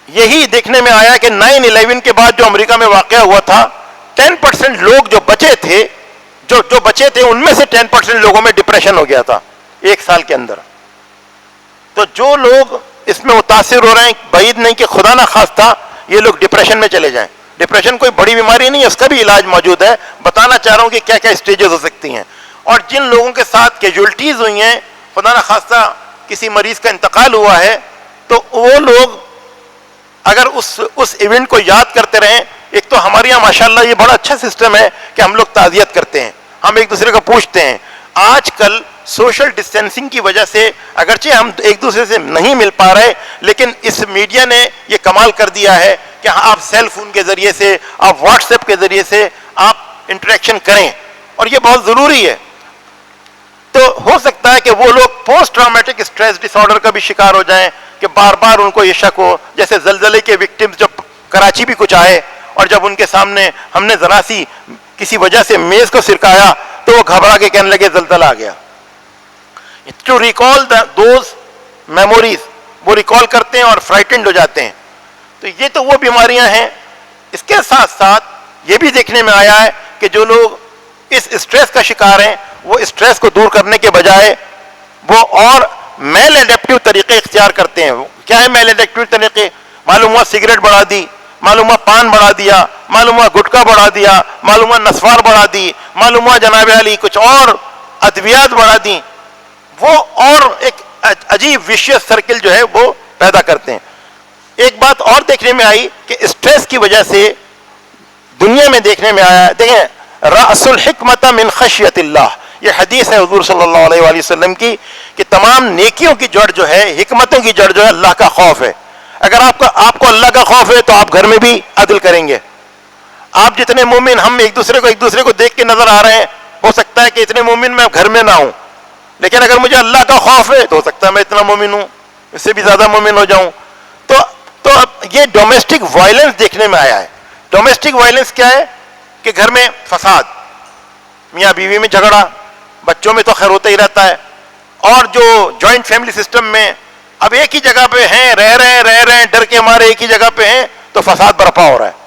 یہی دیکھنے میں آیا کہ 9/11 کے بعد جو امریکہ میں واقعہ ہوا تھا, 10% لوگ جو بچے تھے, جو بچے تھے ان میں سے 10% لوگوں میں ڈپریشن ہو گیا تھا 1 سال کے اندر. تو جو لوگ اس میں متاثر ہو رہے ہیں, بعید نہیں کہ خدا نہ خواستہ یہ لوگ ڈپریشن میں چلے جائیں. ڈپریشن کوئی بڑی بیماری نہیں ہے, اس کا بھی علاج موجود ہے. بتانا چاہ رہا ہوں کہ کیا کیا اسٹیجز ہو سکتی ہیں. اور جن لوگوں کے ساتھ کیجولٹیز ہوئی ہیں, خدا نہ خواستہ کسی مریض کا انتقال ہوا ہے, تو وہ لوگ اگر اس ایونٹ کو یاد کرتے رہیں. ایک تو ہمارے یہاں ماشاءاللہ یہ بڑا اچھا سسٹم ہے کہ ہم لوگ تعزیت کرتے ہیں, ہم ایک دوسرے کو پوچھتے ہیں. آج کل سوشل ڈسٹینسنگ کی وجہ سے اگرچہ ہم ایک دوسرے سے نہیں مل پا رہے, لیکن اس میڈیا نے یہ کمال کر دیا ہے کہ آپ سیل فون کے ذریعے سے, آپ واٹس ایپ کے ذریعے سے آپ انٹریکشن کریں, اور یہ بہت ضروری ہے. تو ہو سکتا ہے کہ وہ لوگ post traumatic stress dis order کا بھی شکار ہو جائیں, کہ بار بار ان کو یہ شک ہو, جیسے زلزلے کے وکٹمز جب کراچی بھی کچھ آئے, اور جب ان کے سامنے ہم نے ذرا سی کسی وجہ سے میز کو سرکایا تو وہ گھبرا کے کہنے لگے زلزلہ آ گیا. ٹو ریکال دوز میموریز, وہ ریکال کرتے ہیں اور فرائٹنڈ ہو جاتے ہیں. تو یہ تو وہ بیماریاں ہیں. اس کے ساتھ ساتھ یہ بھی دیکھنے میں آیا ہے کہ جو لوگ اس اسٹریس کا شکار ہیں, وہ اسٹریس کو دور کرنے کے بجائے وہ اور میل ایڈیپٹیو طریقے اختیار کرتے ہیں. کیا ہے میل ایڈیپٹیو طریقے؟ معلوم ہوا سگریٹ بڑھا دی, معلوم ہوا پان بڑھا دیا, معلوم ہوا گٹکا بڑھا دیا, معلوم ہوا نسوار بڑھا دی, معلوم ہوا جناب علی کچھ اور ادویات بڑھا دی. وہ اور ایک عجیب وشیس سرکل جو ہے وہ پیدا کرتے ہیں. ایک بات اور دیکھنے میں آئی کہ اسٹریس کی وجہ سے دنیا میں دیکھنے میں آیا, دیکھیں رأس الحکمت من خشیت اللہ, یہ حدیث ہے حضور صلی اللہ علیہ وآلہ وسلم کی کہ تمام نیکیوں کی جڑ جو ہے, حکمتوں کی جڑ جو ہے اللہ کا خوف ہے. اگر آپ کو اللہ کا خوف ہے تو آپ گھر میں بھی عدل کریں گے. آپ جتنے مومن, ہم ایک دوسرے کو دیکھ کے نظر آ رہے ہیں, ہو سکتا ہے کہ اتنے مومن میں گھر میں نہ ہوں, لیکن اگر مجھے اللہ کا خوف ہے تو ہو سکتا ہے میں اتنا مومن ہوں, اس سے بھی زیادہ مومن ہو جاؤں. تو اب یہ ڈومیسٹک وائلنس دیکھنے میں آیا ہے. ڈومیسٹک وائلنس کیا ہے کہ گھر میں فساد, میاں بیوی میں جھگڑا, بچوں میں تو خیر ہوتا ہی رہتا ہے, اور جو جوائنٹ فیملی سسٹم میں اب ایک ہی جگہ پہ ہیں, رہ رہے ہیں ڈر کے مارے ایک ہی جگہ پہ ہیں, تو فساد برپا ہو رہا ہے.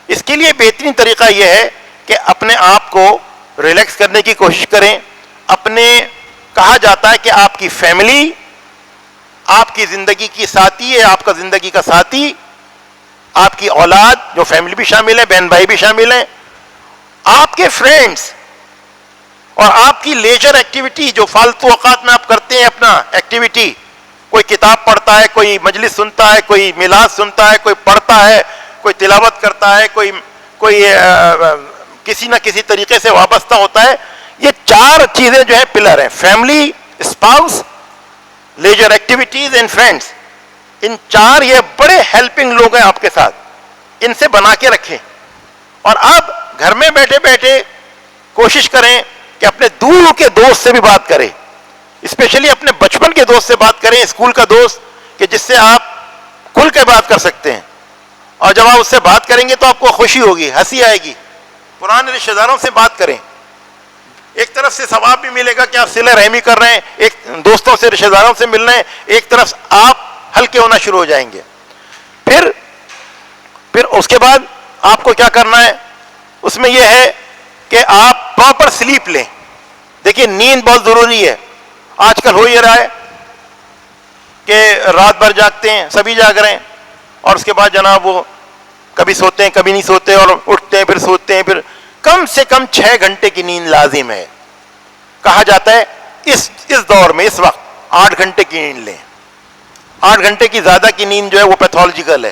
اس کے لیے بہترین طریقہ یہ ہے کہ اپنے آپ کو ریلیکس کرنے کی کوشش کریں. کہا جاتا ہے کہ آپ کی فیملی آپ کی زندگی کی ساتھی ہے, آپ کا زندگی کا ساتھی, آپ کی اولاد جو فیملی بھی شامل ہے, بہن بھائی بھی شامل ہیں, آپ کے فرینڈز, اور آپ کی لیجر ایکٹیویٹی جو فالتو اوقات میں آپ کرتے ہیں اپنا ایکٹیویٹی, کوئی کتاب پڑھتا ہے, کوئی مجلس سنتا ہے, کوئی میلاد سنتا ہے, کوئی پڑھتا ہے, کوئی تلاوت کرتا ہے, کوئی کسی نہ کسی طریقے سے وابستہ ہوتا ہے. یہ چار چیزیں جو ہے پلر ہیں, family, spouse, leisure activities and friends. ان چار یہ بڑے ہیلپنگ لوگ ہیں آپ کے ساتھ, ان سے بنا کے رکھیں. اور آپ گھر میں بیٹھے بیٹھے کوشش کریں کہ اپنے دور کے دوست سے بھی بات کریں, اسپیشلی اپنے بچپن کے دوست سے بات کریں, اسکول کا دوست, کہ جس سے آپ کھل کے بات کر سکتے ہیں. اور جب آپ اس سے بات کریں گے تو آپ کو خوشی ہوگی, ہنسی آئے گی. پرانے رشتہ داروں سے بات کریں, ایک طرف سے ثواب بھی ملے گا کہ آپ صلہ رحمی کر رہے ہیں, ایک دوستوں سے رشتہ داروں سے مل رہے ہیں, ایک طرف آپ ہلکے ہونا شروع ہو جائیں گے. پھر اس کے بعد آپ کو کیا کرنا ہے, اس میں یہ ہے کہ آپ پراپر سلیپ لیں. دیکھیے نیند بہت ضروری ہے. آج کل ہو یہ رہا ہے کہ رات بھر جاگتے ہیں, سبھی جاگ رہے ہیں, اور اس کے بعد جناب وہ کبھی سوتے ہیں کبھی نہیں سوتے, اور اٹھتے ہیں پھر سوتے ہیں. پھر کم سے کم 6 گھنٹے کی نیند لازم ہے. کہا جاتا ہے اس دور میں اس وقت 8 گھنٹے کی نیند لیں. 8 گھنٹے کی زیادہ کی نیند جو ہے وہ پیتھولوجیکل ہے.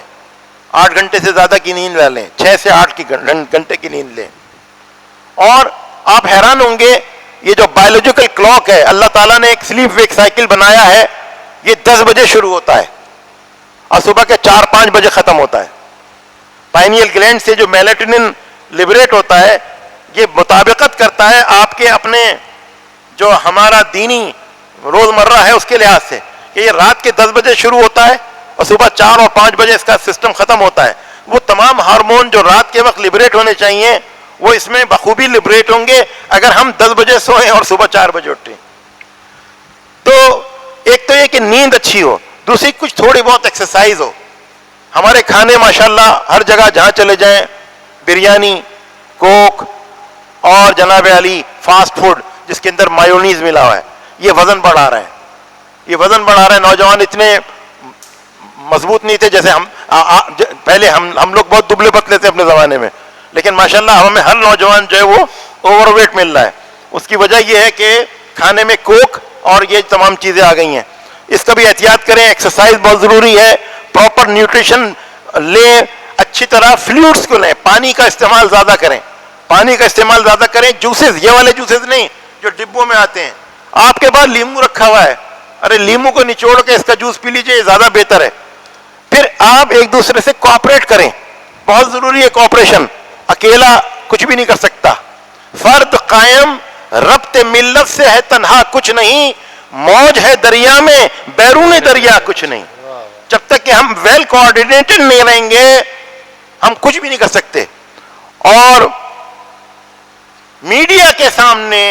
8 گھنٹے سے زیادہ کی نیند نہ لیں, 6 سے 8 گھنٹے کی نیند لیں. اور آپ حیران ہوں گے, یہ جو بایولوجیکل کلاک ہے, اللہ تعالیٰ نے ایک سلیپ ویک سائیکل بنایا ہے. یہ 10 بجے شروع ہوتا ہے اور صبح کے 4-5 بجے ختم ہوتا ہے. پائنیل گلینڈ سے جو میلیٹونن لبریٹ ہوتا ہے, یہ مطابقت کرتا ہے آپ کے اپنے جو ہمارا دینی روزمرہ ہے اس کے لحاظ سے, کہ یہ رات کے 10 بجے شروع ہوتا ہے اور صبح 4 اور 5 بجے اس کا سسٹم ختم ہوتا ہے. وہ تمام ہارمون جو رات کے وقت لبریٹ ہونے چاہیے وہ اس میں بخوبی لبریٹ ہوں گے اگر ہم 10 بجے سوئیں اور صبح 4 بجے اٹھیں. تو ایک تو یہ کہ نیند اچھی ہو, دوسری کچھ تھوڑی بہت ایکسرسائز ہو. ہمارے کھانے ماشاءاللہ ہر جگہ جہاں چلے جائیں بریانی, کوک اور جناب علی فاسٹ فوڈ جس کے اندر مایونیز ملا ہوا ہے, یہ وزن بڑھا رہے ہیں. یہ وزن بڑھا رہے ہیں. نوجوان اتنے مضبوط نہیں تھے جیسے پہلے ہم لوگ بہت دبلے پتلے تھے اپنے زمانے میں, لیکن ماشاءاللہ ہمیں ہر نوجوان جو ہے وہ اوور ویٹ مل رہا ہے. اس کی وجہ یہ ہے کہ کھانے میں کوک اور یہ تمام چیزیں آ گئی ہیں. اس کا بھی احتیاط کریں. ایکسرسائز بہت ضروری ہے, پراپر نیوٹریشن لیں, اچھی طرح فلوئڈس کو لیں, پانی کا استعمال زیادہ کریں. پانی کا استعمال زیادہ کریں. جوسز, یہ والے جوسز نہیں جو ڈبوں میں آتے ہیں. آپ کے پاس لیمو رکھا ہوا ہے, ارے لیمو کو نچوڑ کے اس کا جوس پی لیجئے, زیادہ بہتر ہے. پھر آپ ایک دوسرے سے کوآپریٹ کریں, بہت ضروری ہے کوآپریشن. اکیلا کچھ بھی نہیں کر سکتا. فرد قائم ربط ملت سے ہے تنہا کچھ نہیں, موج ہے دریا میں بیرون دریا کچھ نہیں. جب تک کہ ہم ویل کوآرڈینیٹڈ نہیں رہیں گے ہم کچھ بھی نہیں کر سکتے. اور میڈیا کے سامنے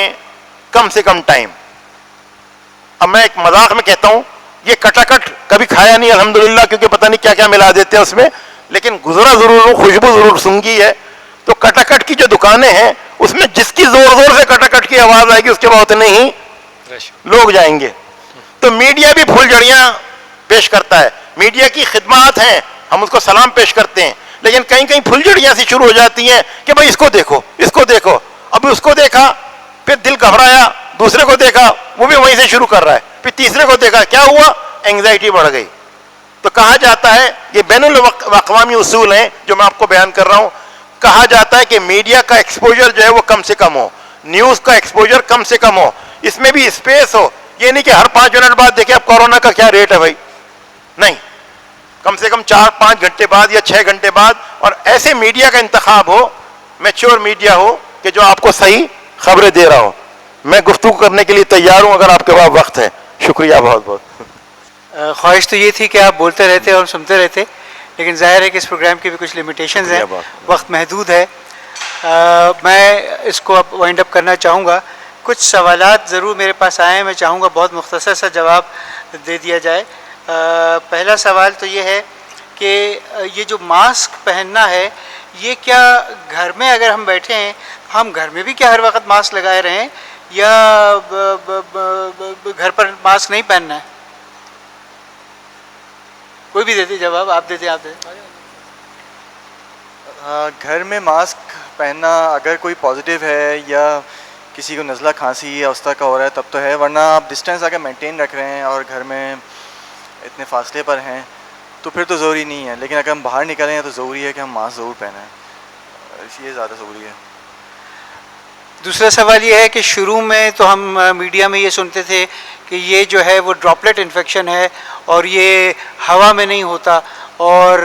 کم سے کم ٹائم, اب میں ایک مذاق میں کہتا ہوں, یہ کٹاکٹ کبھی کھایا نہیں الحمدللہ, کیونکہ پتہ نہیں کیا کیا ملا دیتے ہیں اس میں, لیکن گزرا ضرور ہوں, خوشبو ضرور سونگھی ہے. تو کٹاکٹ کی جو دکانیں ہیں اس میں جس کی زور زور سے کٹاکٹ کی آواز آئے گی اس کے بعد اتنے ہی لوگ جائیں گے. تو میڈیا بھی پھول جھڑیاں پیش کرتا ہے, میڈیا کی خدمات ہیں, ہم اس کو سلام پیش کرتے ہیں, لیکن کہیں کہیں پھول جھڑیاں سی شروع ہو جاتی ہیں کہ بھائی اس کو دیکھو, اس کو دیکھو. ابھی اس کو دیکھا, پھر دل گھبرایا, دوسرے کو دیکھا وہ بھی وہیں سے شروع کر رہا ہے, پھر تیسرے کو دیکھا, کیا ہوا, اینگزائٹی بڑھ گئی. تو کہا جاتا ہے, یہ بین الاقوامی اصول ہیں جو میں آپ کو بیان کر رہا ہوں, کہا جاتا ہے کہ میڈیا کا ایکسپوجر جو ہے وہ کم سے کم ہو, نیوز کا ایکسپوجر کم سے کم ہو, اس میں بھی اسپیس ہو. یہ نہیں کہ ہر 5 منٹ بعد دیکھیں اب کورونا کا کیا ریٹ ہے بھائی, نہیں, کم سے کم 4-5 گھنٹے بعد یا 6 گھنٹے بعد, اور ایسے میڈیا کا انتخاب ہو, میچور میڈیا ہو کہ جو آپ کو صحیح خبریں دے رہا ہو. میں گفتگو کرنے کے لیے تیار ہوں اگر آپ کے پاس وقت ہے. شکریہ بہت بہت. خواہش تو یہ تھی کہ آپ بولتے رہتے اور سنتے رہتے, لیکن ظاہر ہے کہ اس پروگرام کی بھی کچھ لمیٹیشنز ہیں, وقت محدود ہے. میں اس کو اب وائنڈ اپ کرنا چاہوں گا. کچھ سوالات ضرور میرے پاس آئے ہیں, میں چاہوں گا بہت مختصر سا جواب دے دیا جائے. پہلا سوال تو یہ ہے کہ یہ جو ماسک پہننا ہے, یہ کیا گھر میں اگر ہم بیٹھے ہیں, ہم گھر میں بھی کیا ہر وقت ماسک لگائے رہیں, یا گھر پر ماسک نہیں پہننا ہے؟ کوئی بھی دیتے جواب, آپ دیتے, آپ دیتے. گھر میں ماسک پہننا اگر کوئی پازیٹیو ہے یا کسی کو نزلہ کھانسی یا اس طرح کا ہو رہا ہے تب تو ہے, ورنہ آپ ڈسٹینس اگر مینٹین رکھ رہے ہیں اور گھر میں اتنے فاصلے پر ہیں تو پھر تو ضروری نہیں ہے. لیکن اگر ہم باہر نکلیں ہیں تو ضروری ہے کہ ہم ماسک ضرور پہنیں, یہ زیادہ ضروری ہے. دوسرا سوال یہ ہے کہ شروع میں تو ہم میڈیا میں یہ سنتے تھے کہ یہ جو ہے وہ ڈراپلیٹ انفیکشن ہے اور یہ ہوا میں نہیں ہوتا, اور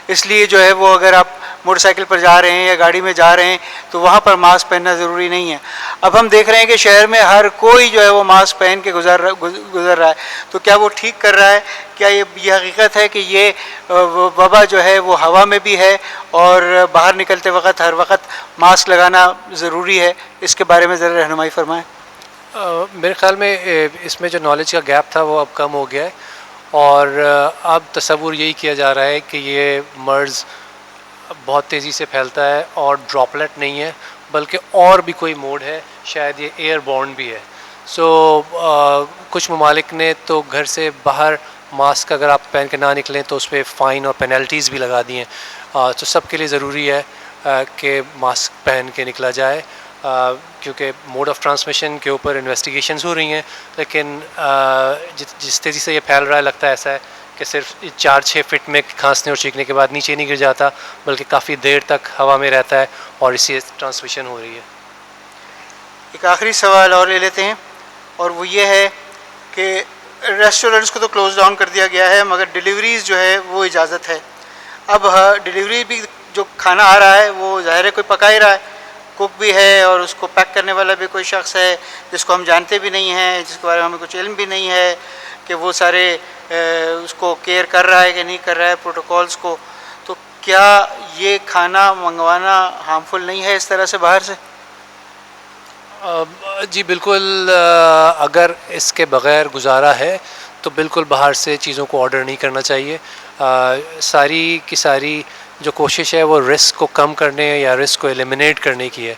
اس لیے جو ہے وہ اگر آپ موٹر سائیکل پر جا رہے ہیں یا گاڑی میں جا رہے ہیں تو وہاں پر ماسک پہننا ضروری نہیں ہے. اب ہم دیکھ رہے ہیں کہ شہر میں ہر کوئی جو ہے وہ ماسک پہن کے گزر رہا ہے, تو کیا وہ ٹھیک کر رہا ہے؟ کیا یہ حقیقت ہے کہ یہ وبا جو ہے وہ ہوا میں بھی ہے اور باہر نکلتے وقت ہر وقت ماسک لگانا ضروری ہے؟ اس کے بارے میں ذرا رہنمائی فرمائیں. میرے خیال میں اس میں جو نالج کا گیپ تھا وہ اب کم ہو گیا ہے, اور اب تصور یہی کیا جا رہا ہے کہ یہ مرض بہت تیزی سے پھیلتا ہے اور ڈراپلیٹ نہیں ہے بلکہ اور بھی کوئی موڈ ہے, شاید یہ ایئر بورن بھی ہے. کچھ ممالک نے تو گھر سے باہر ماسک اگر آپ پہن کے نہ نکلیں تو اس پہ فائن اور پینلٹیز بھی لگا دی ہیں. تو سب کے لیے ضروری ہے کہ ماسک پہن کے نکلا جائے, کیونکہ موڈ آف ٹرانسمیشن کے اوپر انویسٹیگیشنز ہو رہی ہیں, لیکن جس تیزی سے یہ پھیل رہا ہے لگتا ہے ایسا ہے کہ صرف 4-6 فٹ میں کھانسنے اور چیخنے کے بعد نیچے نہیں گر جاتا بلکہ کافی دیر تک ہوا میں رہتا ہے اور اس سے ٹرانسمیشن ہو رہی ہے. ایک آخری سوال اور لے لیتے ہیں, اور وہ یہ ہے کہ ریسٹورینٹس کو تو کلوز ڈاؤن کر دیا گیا ہے مگر ڈیلیوریز جو ہے وہ اجازت ہے. اب ڈیلیوری بھی جو کھانا آ رہا ہے وہ ظاہر ہے کوئی پکا ہی رہا ہے, کوک بھی ہے اور اس کو پیک کرنے والا بھی کوئی شخص ہے جس کو ہم جانتے بھی نہیں ہیں, جس کے بارے میں ہمیں کچھ علم بھی نہیں ہے کہ وہ سارے اس کو کیئر کر رہا ہے کہ نہیں کر رہا ہے پروٹوکولز کو. تو کیا یہ کھانا منگوانا ہارمفل نہیں ہے اس طرح سے باہر سے؟ جی بالکل, اگر اس کے بغیر گزارا ہے تو بالکل باہر سے چیزوں کو آرڈر نہیں کرنا چاہیے. ساری کی ساری جو کوشش ہے وہ رسک کو کم کرنے یا رسک کو ایلیمنیٹ کرنے کی ہے.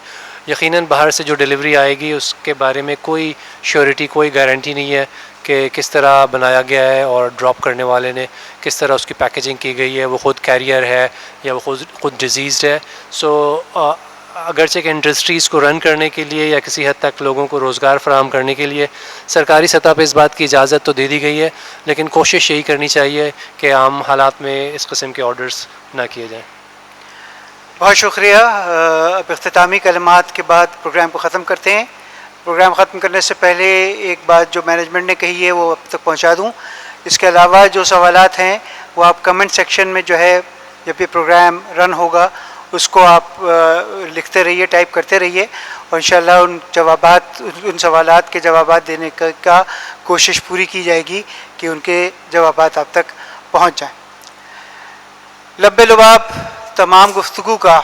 یقیناً باہر سے جو ڈیلیوری آئے گی اس کے بارے میں کوئی شیورٹی, کوئی گارنٹی نہیں ہے کہ کس طرح بنایا گیا ہے اور ڈراپ کرنے والے نے کس طرح اس کی پیکیجنگ کی گئی ہے, وہ خود کیریئر ہے یا وہ خود ڈیزیزڈ ہے. اگرچہ کہ انڈسٹریز کو رن کرنے کے لیے یا کسی حد تک لوگوں کو روزگار فراہم کرنے کے لیے سرکاری سطح پہ اس بات کی اجازت تو دے دی گئی ہے, لیکن کوشش یہی کرنی چاہیے کہ عام حالات میں اس قسم کے آرڈرز نہ کیے جائیں. بہت شکریہ. اب اختتامی کلمات کے بعد پروگرام کو ختم کرتے ہیں. پروگرام ختم کرنے سے پہلے ایک بات جو مینجمنٹ نے کہی ہے وہ اب تک پہنچا دوں. اس کے علاوہ جو سوالات ہیں وہ آپ کمنٹ سیکشن میں جو ہے جب یہ پروگرام رن ہوگا اس کو آپ لکھتے رہیے, ٹائپ کرتے رہیے, اور انشاءاللہ ان سوالات کے جوابات دینے کا کوشش پوری کی جائے گی کہ ان کے جوابات آپ تک پہنچ جائیں. لب لباب تمام گفتگو کا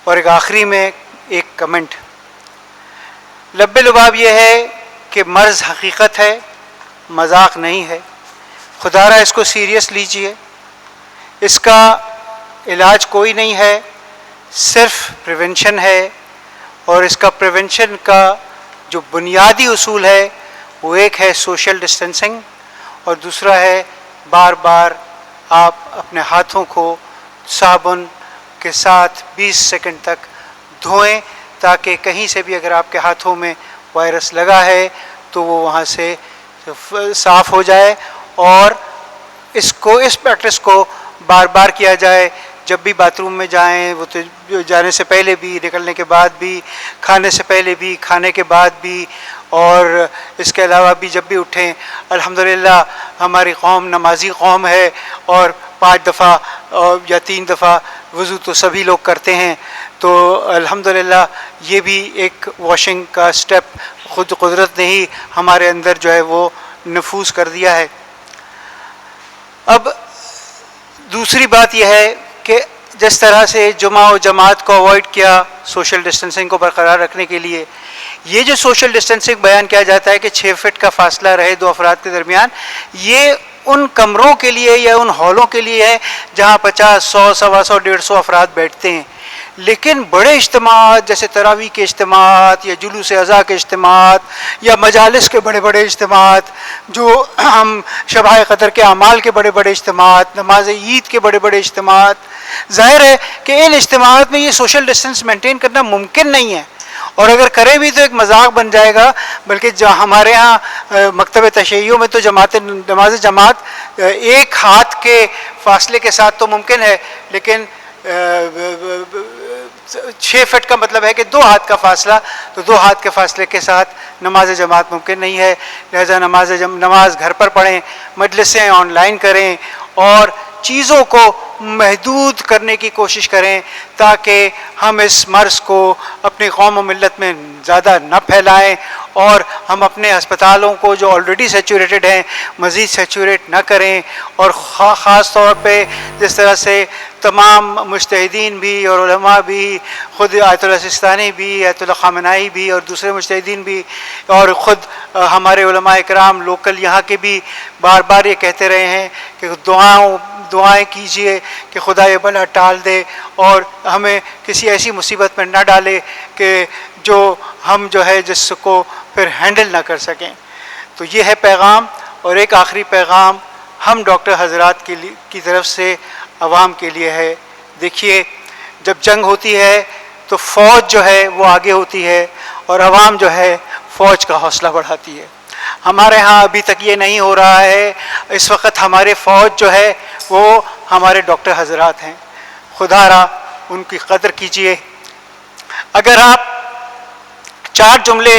اور ایک آخری میں ایک کمنٹ. لب لباب یہ ہے کہ مرض حقیقت ہے, مذاق نہیں ہے. خدا را اس کو سیریس لیجئے. اس کا علاج کوئی نہیں ہے, صرف پریونشن ہے, اور اس کا پریونشن کا جو بنیادی اصول ہے وہ ایک ہے سوشل ڈسٹینسنگ, اور دوسرا ہے بار بار آپ اپنے ہاتھوں کو صابن کے ساتھ 20 سیکنڈ تک دھوئیں تاکہ کہیں سے بھی اگر آپ کے ہاتھوں میں وائرس لگا ہے تو وہ وہاں سے صاف ہو جائے، اور اس پریکٹس کو بار بار کیا جائے. جب بھی باتھ روم میں جائیں، وہ تو جانے سے پہلے بھی، نکلنے کے بعد بھی، کھانے سے پہلے بھی، کھانے کے بعد بھی، اور اس کے علاوہ بھی جب بھی اٹھیں. الحمدللہ ہماری قوم نمازی قوم ہے، اور 5 دفعہ یا 3 دفعہ وضو تو سبھی لوگ کرتے ہیں. تو الحمدللہ یہ بھی ایک واشنگ کا سٹیپ خود قدرت نے ہی ہمارے اندر جو ہے وہ نفوذ کر دیا ہے. اب دوسری بات یہ ہے کہ جس طرح سے جمعہ و جماعت کو اوائڈ کیا سوشل ڈسٹینسنگ کو برقرار رکھنے کے لیے، یہ جو سوشل ڈسٹینسنگ بیان کیا جاتا ہے کہ 6 فٹ کا فاصلہ رہے 2 افراد کے درمیان، یہ ان کمروں کے لیے یا ان ہالوں کے لیے ہے جہاں 50، 100، 125، 150 افراد بیٹھتے ہیں. لیکن بڑے اجتماعات جیسے تراویح کے اجتماعات یا جلوس اضحیٰ کے اجتماعات یا مجالس کے بڑے بڑے اجتماعات، جو ہم شبہ قدر کے اعمال کے بڑے بڑے اجتماعات، نماز عید کے بڑے بڑے اجتماعات، ظاہر ہے کہ ان اجتماعات میں یہ سوشل ڈسٹینس مینٹین کرنا ممکن نہیں ہے، اور اگر کریں بھی تو ایک مذاق بن جائے گا. بلکہ ہمارے ہاں مکتب تشیعوں میں تو نماز جماعت ایک ہاتھ کے فاصلے کے ساتھ تو ممکن ہے، لیکن 6 فٹ کا مطلب ہے کہ 2 ہاتھ کا فاصلہ، تو 2 ہاتھ کے فاصلے کے ساتھ نماز جماعت ممکن نہیں ہے. لہذا نماز گھر پر پڑھیں، مجلسیں آن لائن کریں، اور چیزوں کو محدود کرنے کی کوشش کریں تاکہ ہم اس مرض کو اپنی قوم و ملت میں زیادہ نہ پھیلائیں، اور ہم اپنے ہسپتالوں کو جو آلریڈی سیچوریٹڈ ہیں مزید سیچوریٹ نہ کریں. اور خاص طور پہ جس طرح سے تمام مجتہدین بھی اور علماء بھی، خود آیت اللہ سستانی بھی، آیت اللہ خامنائی بھی، اور دوسرے مجتہدین بھی، اور خود ہمارے علماء اکرام لوکل یہاں کے بھی بار بار یہ کہتے رہے ہیں کہ دعائیں کیجئے کہ خدا یہ بلا ٹال دے اور ہمیں کسی ایسی مصیبت میں نہ ڈالے کہ ہم جس کو پھر ہینڈل نہ کر سکیں. تو یہ ہے پیغام. اور ایک آخری پیغام ہم ڈاکٹر حضرات کی طرف سے عوام کے لیے ہے. دیکھیے، جب جنگ ہوتی ہے تو فوج جو ہے وہ آگے ہوتی ہے، اور عوام جو ہے فوج کا حوصلہ بڑھاتی ہے. ہمارے ہاں ابھی تک یہ نہیں ہو رہا ہے. اس وقت ہمارے فوج جو ہے وہ ہمارے ڈاکٹر حضرات ہیں. خدا را ان کی قدر کیجئے. اگر آپ 4 جملے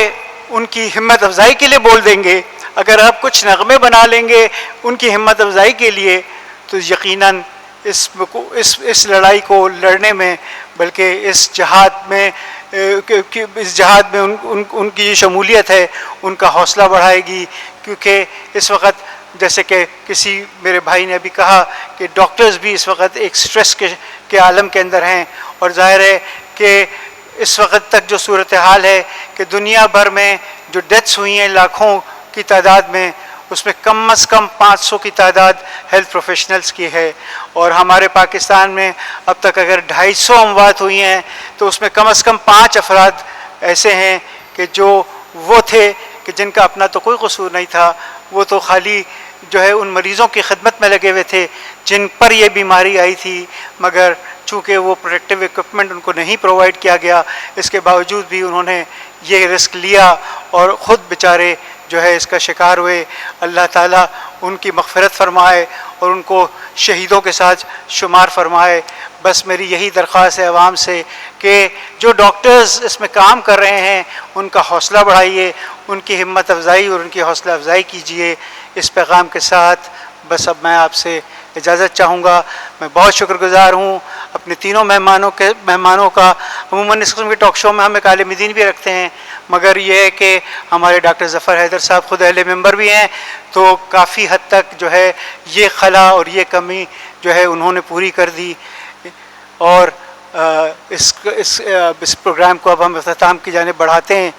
ان کی ہمت افزائی کے لیے بول دیں گے، اگر آپ کچھ نغمے بنا لیں گے ان کی ہمت افزائی کے لیے، تو یقیناً اس لڑائی کو لڑنے میں، بلکہ اس جہاد میں ان کی جو شمولیت ہے ان کا حوصلہ بڑھائے گی. کیونکہ اس وقت جیسے کہ کسی میرے بھائی نے ابھی کہا کہ ڈاکٹرز بھی اس وقت ایک سٹریس کے عالم کے اندر ہیں، اور ظاہر ہے کہ اس وقت تک جو صورتحال ہے کہ دنیا بھر میں جو ڈیتھس ہوئی ہیں لاکھوں کی تعداد میں، اس میں کم از کم 500 کی تعداد ہیلتھ پروفیشنلز کی ہے. اور ہمارے پاکستان میں اب تک اگر 250 اموات ہوئی ہیں تو اس میں کم از کم 5 افراد ایسے ہیں کہ جو وہ تھے کہ جن کا اپنا تو کوئی قصور نہیں تھا، وہ تو خالی جو ہے ان مریضوں کی خدمت میں لگے ہوئے تھے جن پر یہ بیماری آئی تھی، مگر چونکہ وہ پروٹیکٹیو ایکوپمنٹ ان کو نہیں پرووائڈ کیا گیا، اس کے باوجود بھی انہوں نے یہ رسک لیا اور خود بیچارے جو ہے اس کا شکار ہوئے. اللہ تعالیٰ ان کی مغفرت فرمائے اور ان کو شہیدوں کے ساتھ شمار فرمائے. بس میری یہی درخواست ہے عوام سے کہ جو ڈاکٹرز اس میں کام کر رہے ہیں ان کا حوصلہ بڑھائیے، ان کی ہمت افزائی اور ان کی حوصلہ افزائی کیجیے. اس پیغام کے ساتھ بس اب میں آپ سے اجازت چاہوں گا. میں بہت شکر گزار ہوں اپنے تینوں مہمانوں کا. عموماً اس قسم کے ٹاک شو میں ہم ایک عالم دین بھی رکھتے ہیں، مگر یہ ہے کہ ہمارے ڈاکٹر ظفر حیدر صاحب خود اہل ممبر بھی ہیں، تو کافی حد تک جو ہے یہ خلا اور یہ کمی جو ہے انہوں نے پوری کر دی. اور اس پروگرام کو اب ہم اختتام کی جانب بڑھاتے ہیں.